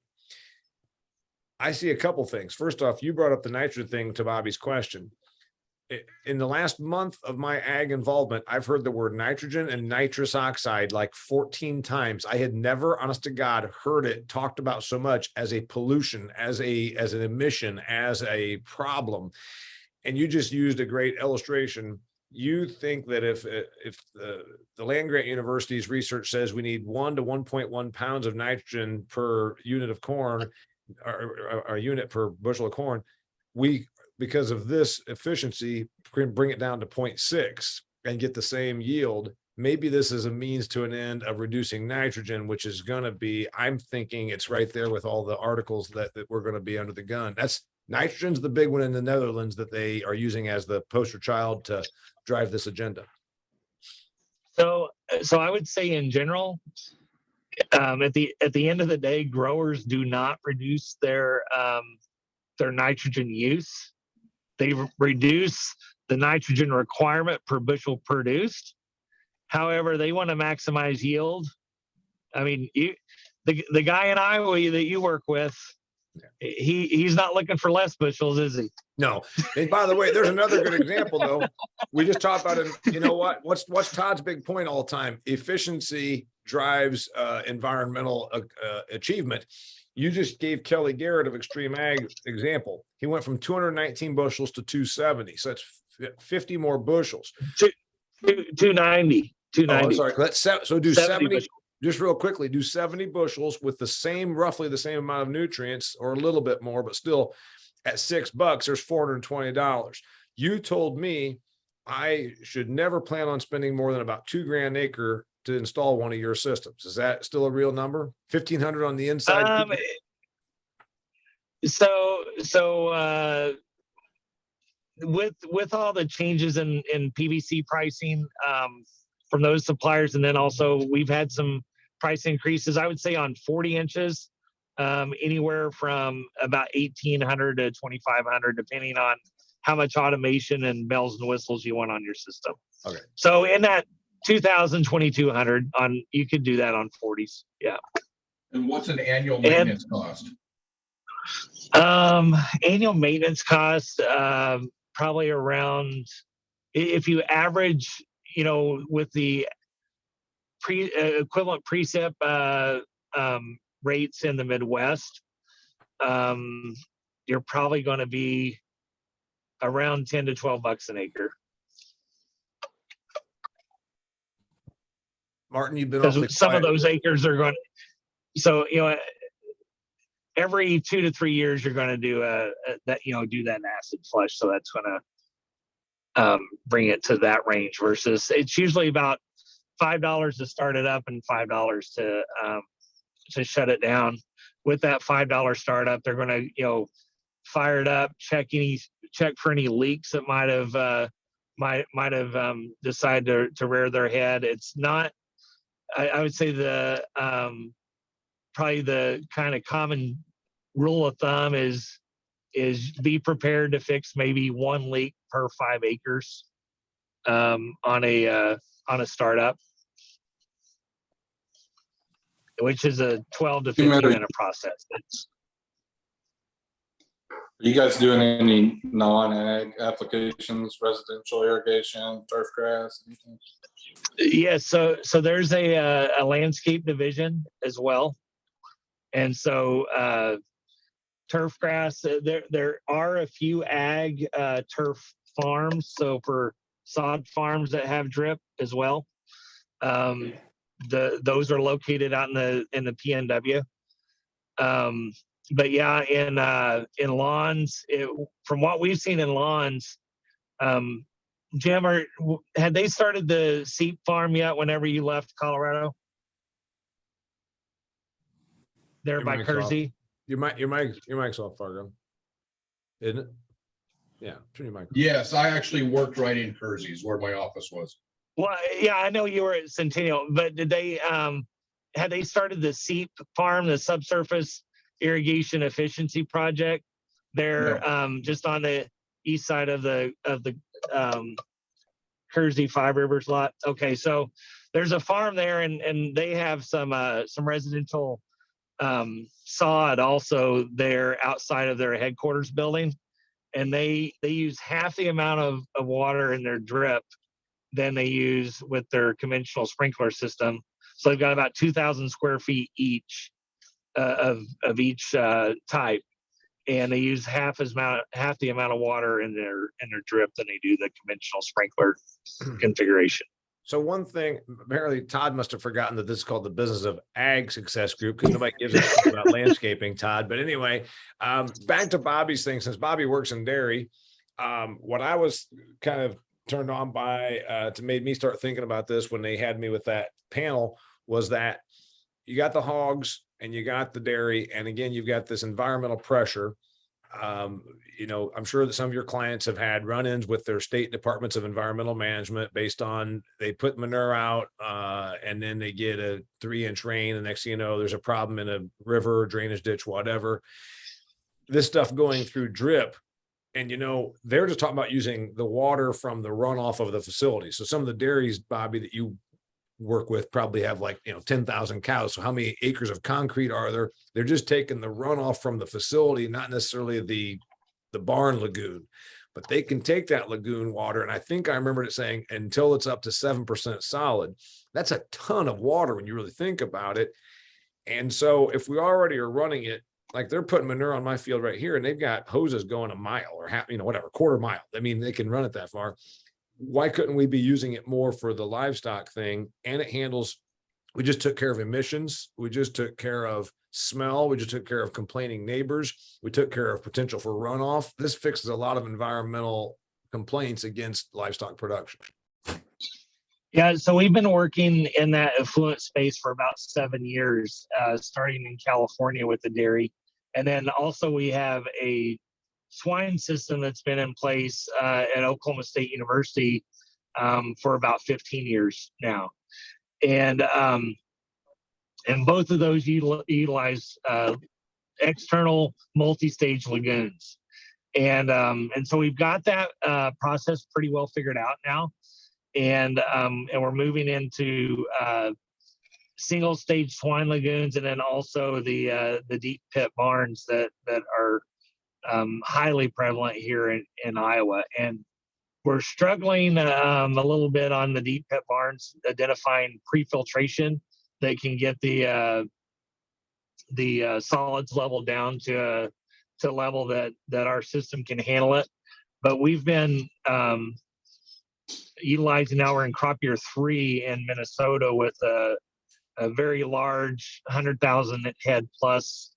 I see a couple things. First off, you brought up the nitrogen thing to Bobby's question. In the last month of my ag involvement, I've heard the word nitrogen and nitrous oxide like 14 times. I had never, honest to God, heard it talked about so much as a pollution, as an emission, as a problem. And you just used a great illustration. You think that if the land grant university's research says we need 1 to 1.1 pounds of nitrogen per unit of corn, or a unit per bushel of corn, because of this efficiency, can bring it down to 0.6 and get the same yield. Maybe this is a means to an end of reducing nitrogen, which is going to be, I'm thinking it's right there with all the articles that we're going to be under the gun. Nitrogen's the big one in the Netherlands that they are using as the poster child to drive this agenda. So I would say in general, at the end of the day, growers do not reduce their nitrogen use. They reduce the nitrogen requirement per bushel produced. However, they want to maximize yield. I mean, the guy in Iowa that you work with, he's not looking for less bushels, is he? No. And by the way, there's another good example, though. We just talked about it. You know what? What's Todd's big point all the time? Efficiency drives environmental achievement. You just gave Kelly Garrett of Extreme Ag example. He went from 219 bushels to 270. So that's 50 more bushels. 290. Oh, I'm sorry. So do 70 bushels. Just real quickly, do 70 bushels with roughly the same amount of nutrients, or a little bit more, but still at $6, there's $420. You told me I should never plan on spending more than about $2,000 an acre to install one of your systems. Is that still a real number? 1,500 on the inside? With all the changes in PVC pricing from those suppliers, and then also we've had some price increases, I would say on 40 inches, anywhere from about 1,800 to 2,500, depending on how much automation and bells and whistles you want on your system. Okay. So in that 2,000, 2,200 on, you could do that on 40s. Yeah. And what's an annual maintenance cost? Annual maintenance cost, probably around, if you average, with the equivalent precip rates in the Midwest, you're probably going to be around $10 to $12 an acre. Martin, you've been Because some of those acres are going. So every 2 to 3 years you're going to do do that acid flush. So that's going to bring it to that range. Versus it's usually about $5 to start it up and $5 to shut it down. With that $5 startup, they're going to fire it up, check for any leaks that might have decided to rear their head. It's not. I would say the probably the kind of common rule of thumb is be prepared to fix maybe one leak per 5 acres on a startup, which is a 12 to 15 minute process. Are you guys doing any non-ag applications, residential irrigation, turf grass, anything? Yes, so there's a landscape division as well, and so turf grass. There are a few ag turf farms. So for sod farms that have drip as well, those are located out in the PNW. but yeah, in lawns, from what we've seen in lawns, Jim, had they started the seep farm yet? Whenever you left Colorado, there Your by mic's off. Kersey. Your mic's off, Fargo. Isn't it? Yeah, turn your mic. Yes, I actually worked right in Kersey's where my office was. Well, yeah, I know you were at Centennial, but did they had they started the seep farm, the subsurface irrigation efficiency project there, just on the east side of the Kersey Five Rivers lot? Okay, so there's a farm there, and they have some residential sod also there outside of their headquarters building, and they use half the amount of water in their drip than they use with their conventional sprinkler system. So they've got about 2,000 square feet each of each type, and they use half the amount of water in their drip than they do the conventional sprinkler configuration. So one thing, apparently Todd must have forgotten that this is called the Business of Ag Success Group, because nobody gives a shit about landscaping, Todd. But anyway, back to Bobby's thing, since Bobby works in dairy, what I was kind of turned on by to made me start thinking about this when they had me with that panel was that you got the hogs and you got the dairy, and again, you've got this environmental pressure. I'm sure that some of your clients have had run-ins with their state departments of environmental management based on they put manure out and then they get a 3-inch rain. And next thing you know, there's a problem in a river, drainage ditch, whatever. This stuff going through drip. And, they're just talking about using the water from the runoff of the facility. So some of the dairies, Bobby, that you work with probably have 10,000 cows. So how many acres of concrete are there? They're just taking the runoff from the facility, not necessarily the barn lagoon, but they can take that lagoon water. And I think I remember it saying until it's up to 7% solid, that's a ton of water when you really think about it. And so if we already are running it, like they're putting manure on my field right here, and they've got hoses going a mile or quarter mile. I mean, they can run it that far. Why couldn't we be using it more for the livestock thing? And it handles, we just took care of emissions. We just took care of smell. We just took care of complaining neighbors. We took care of potential for runoff. This fixes a lot of environmental complaints against livestock production. Yeah, so we've been working in that effluent space for about 7 years, starting in California with the dairy. And then also we have a swine system that's been in place at Oklahoma State University for about 15 years now. And both of those utilize external multi-stage lagoons. And so we've got that process pretty well figured out now. And we're moving into single stage swine lagoons, and then also the deep pit barns that are highly prevalent here in Iowa. And we're struggling a little bit on the deep pit barns, identifying pre-filtration that can get the solids level down to a level that our system can handle it. But we've been utilizing, now we're in crop year 3 in Minnesota with a very large 100,000 head plus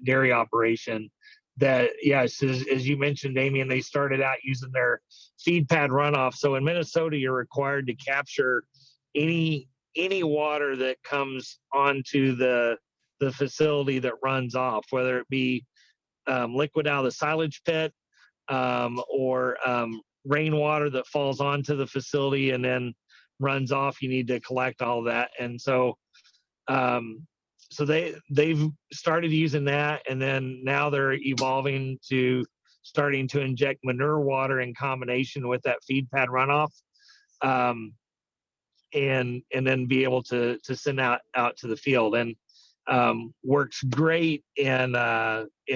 dairy operation that, yes, as you mentioned, Damian, they started out using their feed pad runoff. So in Minnesota, you're required to capture any water that comes onto the facility that runs off, whether it be liquid out of the silage pit or rainwater that falls onto the facility and then runs off. You need to collect all that. And so they've started using that, and then now they're evolving to starting to inject manure water in combination with that feed pad runoff, and then be able to send out to the field. And works great in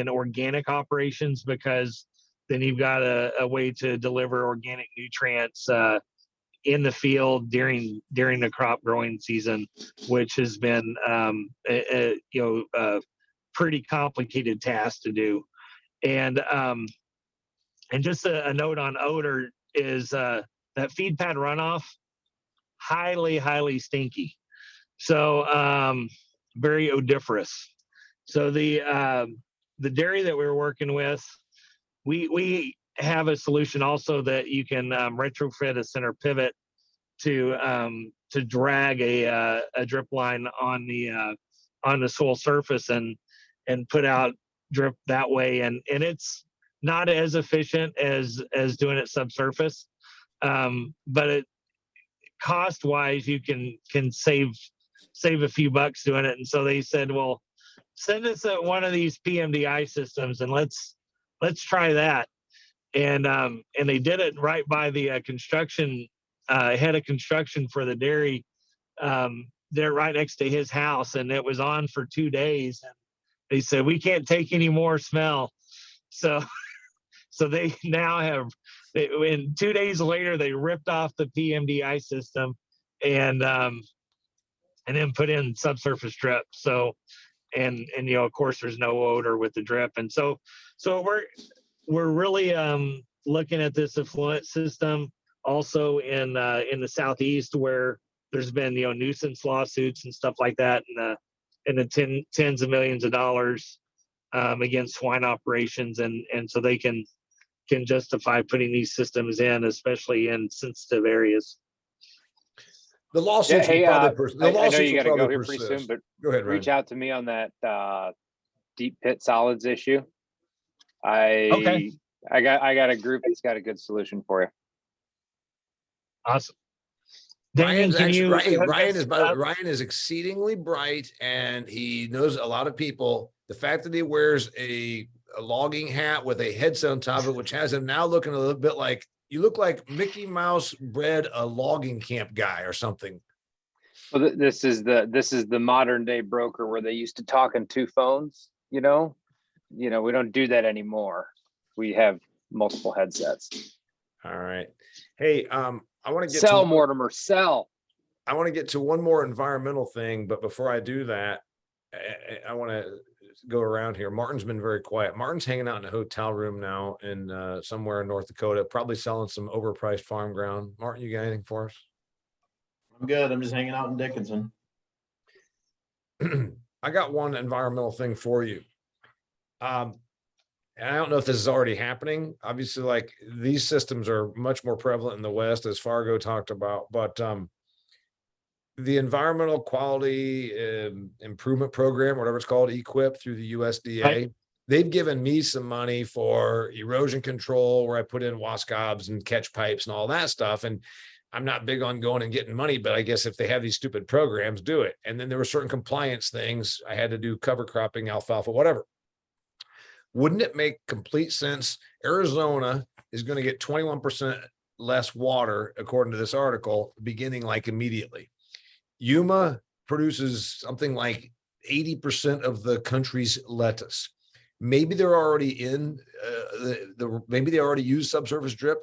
organic operations, because then you've got a way to deliver organic nutrients in the field during the crop growing season, which has been a pretty complicated task to do. And just a note on odor is that feed pad runoff, highly stinky, so very odoriferous. So the dairy that we were working with, we have a solution also that you can retrofit a center pivot to drag a drip line on the soil surface and put out drip that way, and it's not as efficient as doing it subsurface, but it cost wise you can save a few bucks doing it. And so they said, well, send us one of these PMDI systems and let's try that. And they did it right by the construction head of construction for the dairy. They're right next to his house, and it was on for 2 days. And they said, we can't take any more smell. So they now have, and 2 days later, they ripped off the PMDI system and then put in subsurface drip. So, and of course, there's no odor with the drip. And so we're really looking at this effluent system also in the Southeast, where there's been nuisance lawsuits and stuff like that in the tens of millions of dollars against swine operations, and so they can justify putting these systems in, especially in sensitive areas. The lawsuits Hey, will probably I know you got to go probably here pretty soon, persist. but Go ahead, reach Ryan. out to me on that deep pit solids issue. Okay. I got a group that's got a good solution for you. Awesome. Damian, Ryan is exceedingly bright, and he knows a lot of people. The fact that he wears a logging hat with a headset on top of it, which has him now looking a little bit like, you look like Mickey Mouse bred a logging camp guy or something. Well, this is the modern day broker where they used to talk in 2 phones. We don't do that anymore. We have multiple headsets. All right. Hey, I want to get Sell, Mortimer, sell. I want to get to one more environmental thing, but before I do that, I want to go around here. Martin's been very quiet. Martin's hanging out in a hotel room now in somewhere in North Dakota, probably selling some overpriced farm ground. Martin, you got anything for us? I'm good. I'm just hanging out in Dickinson. I got one environmental thing for you. And I don't know if this is already happening. Obviously, like, these systems are much more prevalent in the West, as Fargo talked about, but the Environmental Quality Improvement Program, whatever it's called, EQIP, through the USDA, Right. They've given me some money for erosion control, where I put in wascobs and catch pipes and all that stuff. And I'm not big on going and getting money, but I guess if they have these stupid programs, do it. And then there were certain compliance things. I had to do cover cropping, alfalfa, whatever. Wouldn't it make complete sense? Arizona is going to get 21% less water, according to this article, beginning like immediately. Yuma produces something like 80% of the country's lettuce. Maybe they're already in maybe they already use subsurface drip.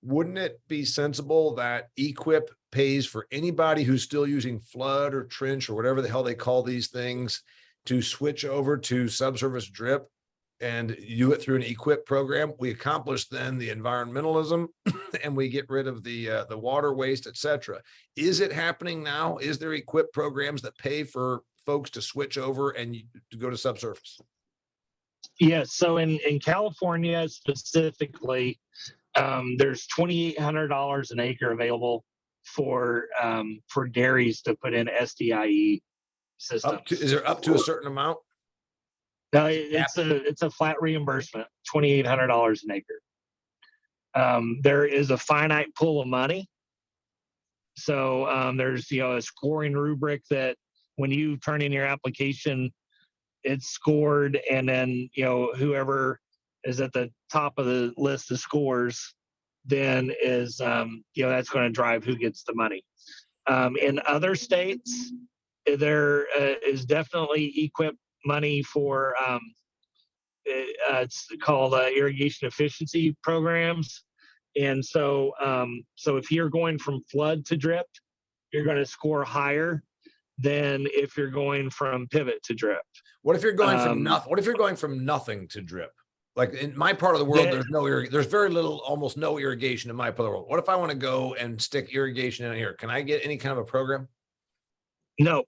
Wouldn't it be sensible that EQIP pays for anybody who's still using flood or trench or whatever the hell they call these things to switch over to subsurface drip and do it through an EQIP program? We accomplish then the environmentalism and we get rid of the water waste, etc. Is it happening now? Is there EQIP programs that pay for folks to switch over and to go to subsurface? Yes. So in California specifically, there's $2,800 an acre available for dairies to put in SDIE systems. Is there up to a certain amount? No, it's a flat reimbursement, $2,800 an acre. There is a finite pool of money. So there's a scoring rubric that when you turn in your application, it's scored, and then whoever is at the top of the list of scores then is that's going to drive who gets the money. In other states, there is definitely EQIP money for it's called irrigation efficiency programs. And so if you're going from flood to drip, you're going to score higher than if you're going from pivot to drip. What if you're going from nothing? What if you're going from nothing to drip? Like in my part of the world, there's very little, almost no irrigation in my part of the world. What if I want to go and stick irrigation in here? Can I get any kind of a program? No.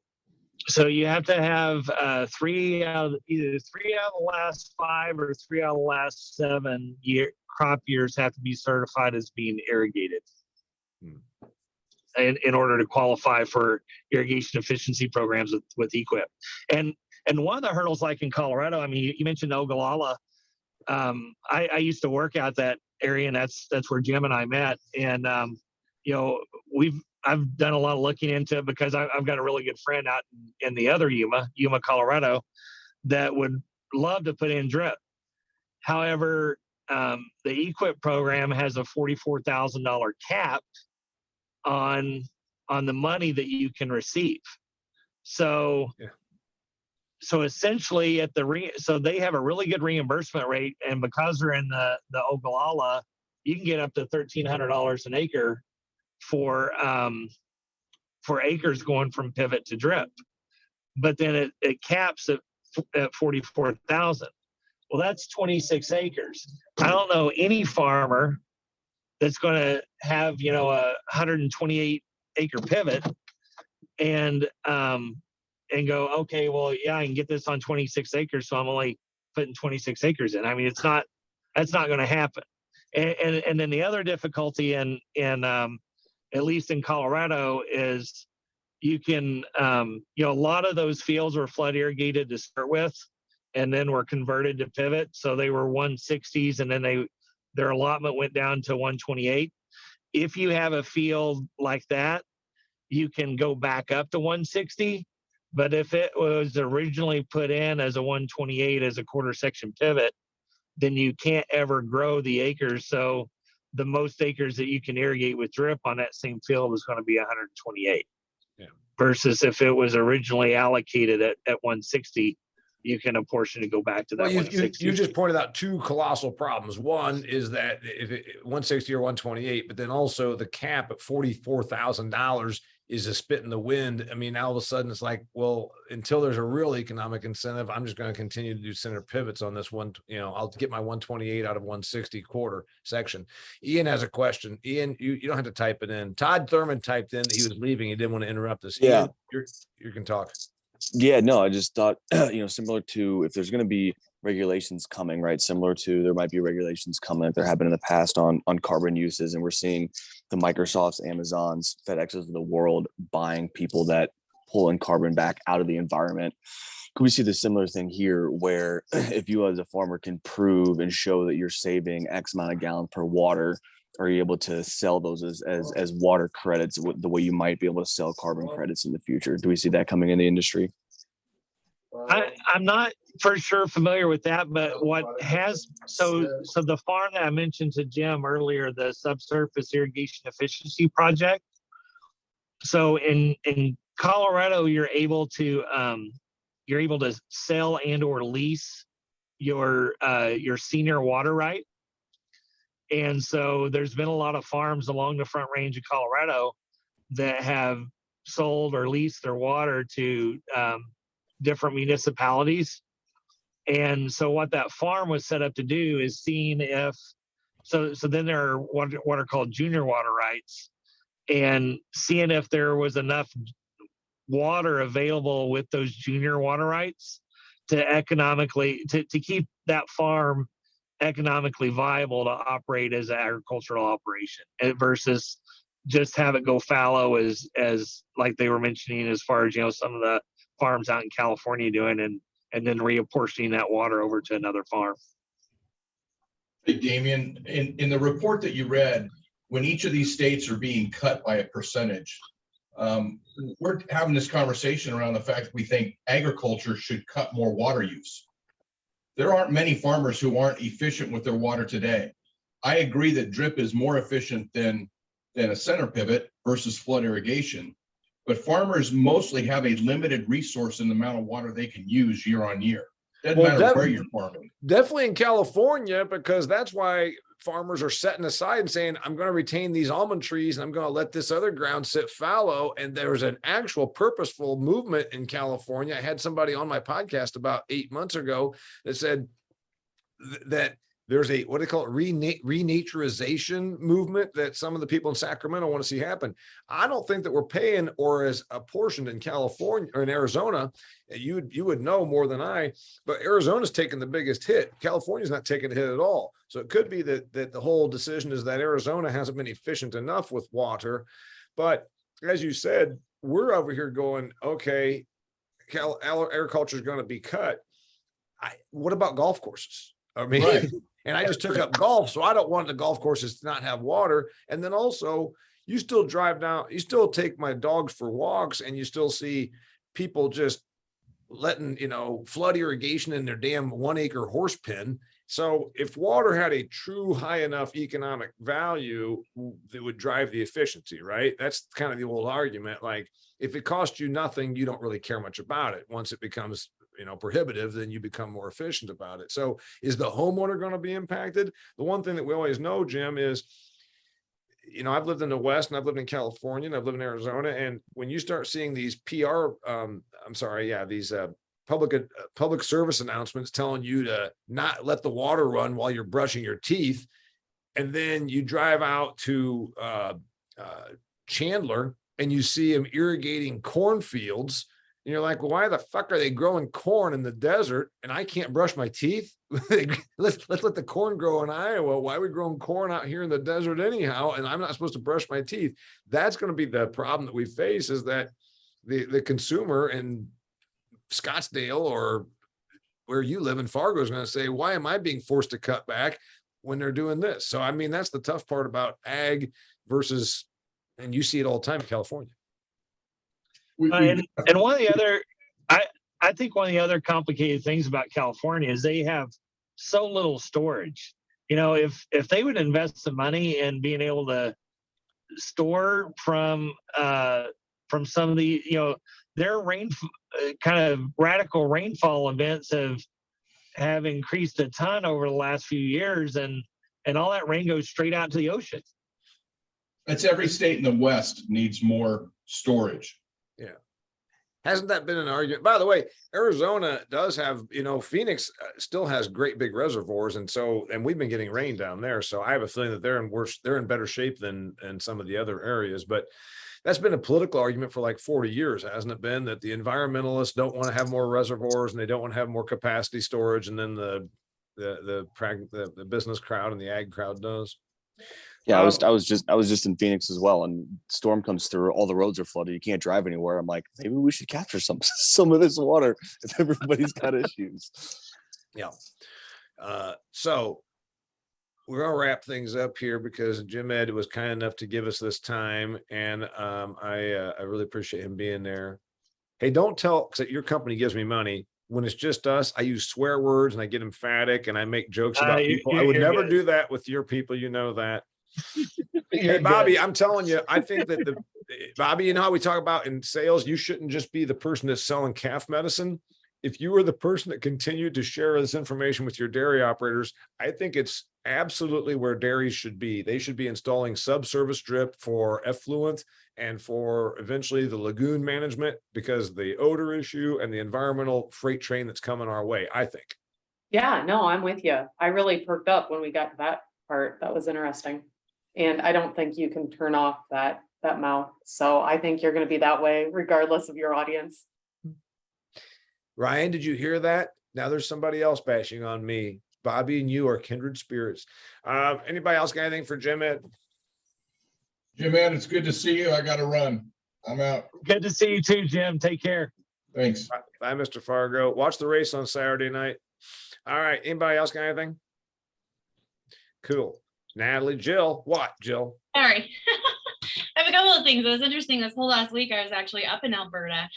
So you have to have either 3 out of the last 5 or 3 out of the last 7 crop years have to be certified as being irrigated. In order to qualify for irrigation efficiency programs with EQIP. And one of the hurdles, like in Colorado, I mean, you mentioned Ogallala. I used to work out that area, and that's where Jim and I met. And I've done a lot of looking into it because I've got a really good friend out in the other Yuma, Colorado, that would love to put in drip. However, the EQIP program has a $44,000 cap on the money that you can receive. So essentially so they have a really good reimbursement rate, and because they're in the Ogallala, you can get up to $1,300 an acre for acres going from pivot to drip. But then it caps at 44,000. Well, that's 26 acres. I don't know any farmer that's going to have, a 128 acre pivot and go, okay, well, yeah, I can get this on 26 acres. So I'm only putting 26 acres in. I mean, that's not going to happen. And then the other difficulty in at least in Colorado is you can, a lot of those fields were flood irrigated to start with, and then were converted to pivot. So they were 160s, and then their allotment went down to 128. If you have a field like that, you can go back up to 160. But if it was originally put in as a 128 as a quarter section pivot, then you can't ever grow the acres. So the most acres that you can irrigate with drip on that same field is going to be 128. Yeah. Versus if it was originally allocated at 160, you can apportion to go back to that. Well, you just pointed out 2 colossal problems. One is that if 160 or 128, but then also the cap at $44,000 is a spit in the wind. I mean, now all of a sudden it's like, well, until there's a real economic incentive, I'm just going to continue to do center pivots on this one. I'll get my 128 out of 160 quarter section. Ian has a question. Ian, you don't have to type it in. Todd Thurman typed in that he was leaving. He didn't want to interrupt us. Yeah. Ian, you can talk. Yeah, no, I just thought, similar to if there's going to be regulations coming, right? Similar to there might be regulations coming that there have been in the past on carbon uses. And we're seeing the Microsofts, Amazons, FedExes of the world buying people that pull in carbon back out of the environment. Could we see the similar thing here where if you as a farmer can prove and show that you're saving X amount of gallons per water, are you able to sell those as water credits the way you might be able to sell carbon credits in the future? Do we see that coming in the industry? I'm not for sure familiar with that, but so the farm that I mentioned to Jim earlier, the subsurface irrigation efficiency project. So in Colorado, you're able to sell and or lease your senior water right. And so there's been a lot of farms along the Front Range of Colorado that have sold or leased their water to different municipalities. And so what that farm was set up to do is seeing if, so then there are what are called junior water rights, and seeing if there was enough water available with those junior water rights to economically, to keep that farm economically viable to operate as an agricultural operation versus just have it go fallow as like they were mentioning as far as, some of the farms out in California doing and then reapportioning that water over to another farm. Hey, Damian, in the report that you read, when each of these states are being cut by a percentage, we're having this conversation around the fact that we think agriculture should cut more water use. There aren't many farmers who aren't efficient with their water today. I agree that drip is more efficient than a center pivot versus flood irrigation, but farmers mostly have a limited resource in the amount of water they can use year on year. Doesn't matter where you're farming. Definitely in California, because that's why farmers are setting aside and saying, I'm going to retain these almond trees and I'm going to let this other ground sit fallow. And there's an actual purposeful movement in California. I had somebody on my podcast about 8 months ago that said that there's a, what do they call it, renaturization movement that some of the people in Sacramento want to see happen. I don't think that we're paying, or as apportioned in California or in Arizona, you would know more than I, but Arizona's taking the biggest hit. California's not taking a hit at all. So it could be that the whole decision is that Arizona hasn't been efficient enough with water. But as you said, we're over here going, okay, agriculture is going to be cut. What about golf courses? I mean, Right. and I just took up golf, so I don't want the golf courses to not have water. And then also, you still drive down, you still take my dogs for walks, and you still see people just letting, flood irrigation in their damn 1 acre horse pen. So if water had a true high enough economic value, that would drive the efficiency, right? That's kind of the old argument. Like, if it costs you nothing, you don't really care much about it. Once it becomes prohibitive, then you become more efficient about it. So is the homeowner going to be impacted? The one thing that we always know, Jim, is, I've lived in the West, and I've lived in California, and I've lived in Arizona. And when you start seeing these these public service announcements telling you to not let the water run while you're brushing your teeth, and then you drive out to Chandler and you see them irrigating cornfields, and you're like, well, why the fuck are they growing corn in the desert and I can't brush my teeth? let's let the corn grow in Iowa. Why are we growing corn out here in the desert anyhow? And I'm not supposed to brush my teeth. That's going to be the problem that we face, is that the consumer in Scottsdale or where you live in Fargo is going to say, why am I being forced to cut back when they're doing this? So, I mean, that's the tough part about ag versus, and you see it all the time in California. And one of the other, I think one of the other complicated things about California is they have so little storage. If they would invest some money in being able to store from some of the, their kind of radical rainfall events have increased a ton over the last few years, and all that rain goes straight out to the ocean. That's every state in the West needs more storage. Yeah. Hasn't that been an argument? By the way, Arizona does have, Phoenix still has great big reservoirs. And we've been getting rain down there. So I have a feeling that they're in better shape than some of the other areas. But that's been a political argument for like 40 years, hasn't it been? That the environmentalists don't want to have more reservoirs and they don't want to have more capacity storage. And then the business crowd and the ag crowd does. Yeah, I was just in Phoenix as well, and storm comes through, all the roads are flooded, you can't drive anywhere. I'm like, maybe we should capture some of this water if everybody's got issues. Yeah. So we're gonna wrap things up here because Jim Ed was kind enough to give us this time, and I really appreciate him being there. Hey, don't tell, because your company gives me money. When it's just us, I use swear words and I get emphatic and I make jokes about people. I would never do that with your people, that. Hey, Bobby, I'm telling you, I think that Bobby, how we talk about in sales, you shouldn't just be the person that's selling calf medicine. If you were the person that continued to share this information with your dairy operators, I think it's absolutely where dairies should be. They should be installing subsurface drip for effluent and for eventually the lagoon management, because the odor issue and the environmental freight train that's coming our way, I think. Yeah, no, I'm with you. I really perked up when we got to that part. That was interesting. And I don't think you can turn off that mouth. So I think you're going to be that way regardless of your audience. Ryan, did you hear that? Now there's somebody else bashing on me. Bobby and you are kindred spirits. Anybody else got anything for Jim Ed? Jim Ed, it's good to see you. I got to run. I'm out. Good to see you too, Jim. Take care. Thanks. Bye, Mr. Fargo. Watch the race on Saturday night. All right. Anybody else got anything? Cool. Natalie, Jill, what, Jill? Sorry. I have a couple of things. It was interesting. This whole last week, I was actually up in Alberta,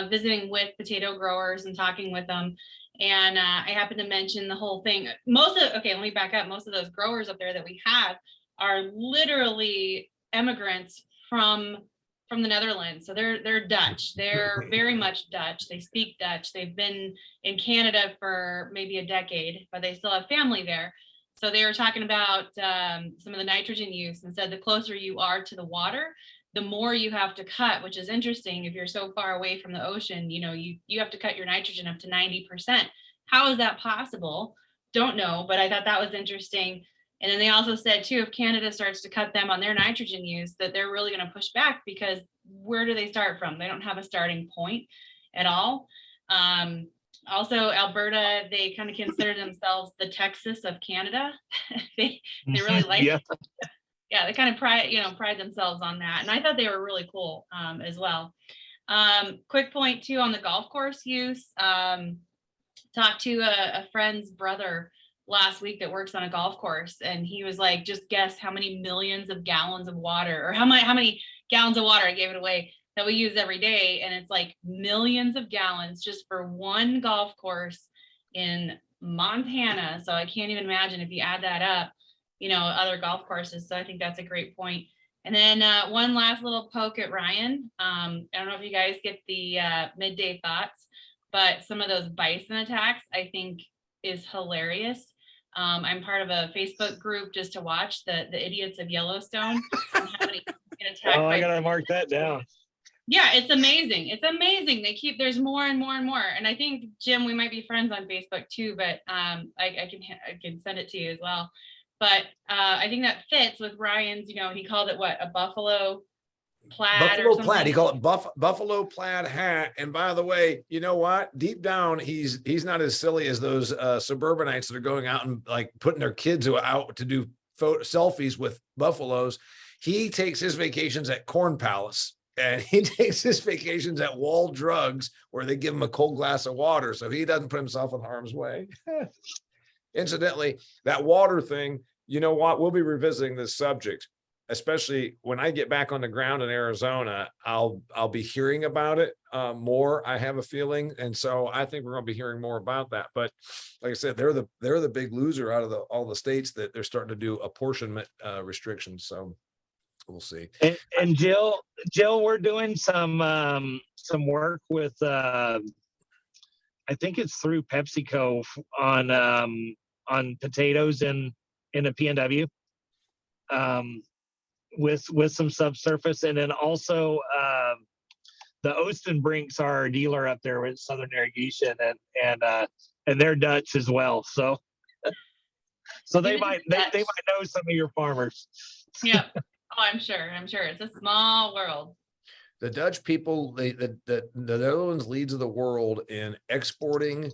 visiting with potato growers and talking with them. And I happened to mention the whole thing. Okay, let me back up. Most of those growers up there that we have are literally immigrants from the Netherlands. So they're Dutch. They're very much Dutch. They speak Dutch. They've been in Canada for maybe a decade, but they still have family there. So they were talking about some of the nitrogen use, and said the closer you are to the water, the more you have to cut, which is interesting. If you're so far away from the ocean, you have to cut your nitrogen up to 90%. How is that possible? don't know, but I thought that was interesting. And then they also said too, if Canada starts to cut them on their nitrogen use, that they're really going to push back, because where do they start from? They don't have a starting point at all. Also, Alberta, they kind of consider themselves the Texas of Canada. they really like, yeah, they kind of pride themselves on that. And I thought they were really cool as well. Quick point too on the golf course use. Talked to a friend's brother last week that works on a golf course, and he was like, just guess how many millions of gallons of water, or how many gallons of water, I gave it away, that we use every day. And it's like millions of gallons just for one golf course in Montana. So I can't even imagine if you add that up, other golf courses. So I think that's a great point. And then one last little poke at Ryan. I don't know if you guys get the midday thoughts, but some of those bison attacks I think is hilarious. I'm part of a Facebook group just to watch the idiots of Yellowstone. And how many get attacked I by gotta mark that down. Yeah, it's amazing. It's amazing. There's more and more and more. And I think, Jim, we might be friends on Facebook too, but I can send it to you as well. But I think that fits with Ryan's, he called it what, a buffalo plaid Buffalo or something. plaid. He called it buffalo plaid hat. And by the way, you know what? Deep down, he's not as silly as those suburbanites that are going out and like putting their kids out to do selfies with buffaloes. He takes his vacations at Corn Palace, and he takes his vacations at Wall Drugs, where they give him a cold glass of water, so he doesn't put himself in harm's way. Incidentally, that water thing, you know what? We'll be revisiting this subject, especially when I get back on the ground in Arizona. I'll be hearing about it more, I have a feeling. And so I think we're going to be hearing more about that. But like I said, they're the big loser out of all the states that they're starting to do apportionment restrictions. So we'll see. And Jill, we're doing some work with I think it's through PepsiCo on potatoes in a PNW with some subsurface. And then also the Ostenbrinks are our dealer up there with Southern Irrigation, and they're Dutch as well. So they might know some of your farmers. Yeah. Oh, I'm sure. It's a small world. The Dutch people, the Netherlands leads the world in exporting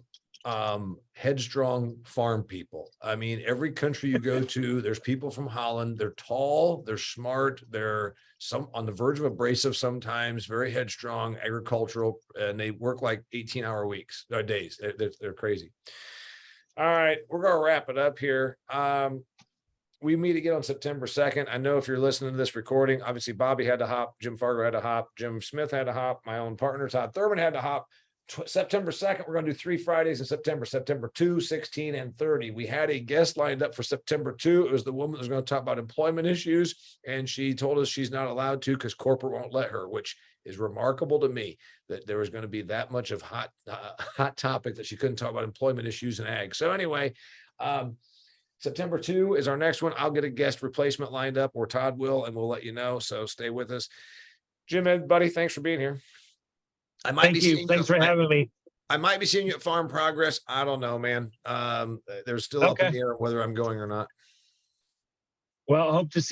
headstrong farm people. I mean, every country you go to, there's people from Holland. They're tall, they're smart, they're on the verge of abrasive sometimes, very headstrong, agricultural, and they work like 18-hour weeks or days. They're crazy. All right, we're gonna wrap it up here. We meet again on September 2nd. I know if you're listening to this recording, obviously Bobby had to hop, Jim Fargo had to hop, Jim Smith had to hop, my own partner Todd Thurman had to hop. September 2nd, we're going to do 3 Fridays in September 2, 16, and 30. We had a guest lined up for September 2. It was the woman that was going to talk about employment issues, and she told us she's not allowed to because corporate won't let her, which is remarkable to me that there was going to be that much of hot topic that she couldn't talk about employment issues in ag. So anyway, September 2 is our next one. I'll get a guest replacement lined up, or Todd will, and we'll let you know. So stay with us. Jim, everybody, thanks for being here. Thank you. Thanks for having me. I might be seeing you at Farm Progress. I don't know, man. There's still up in the air whether I'm going or not. Well, I hope to see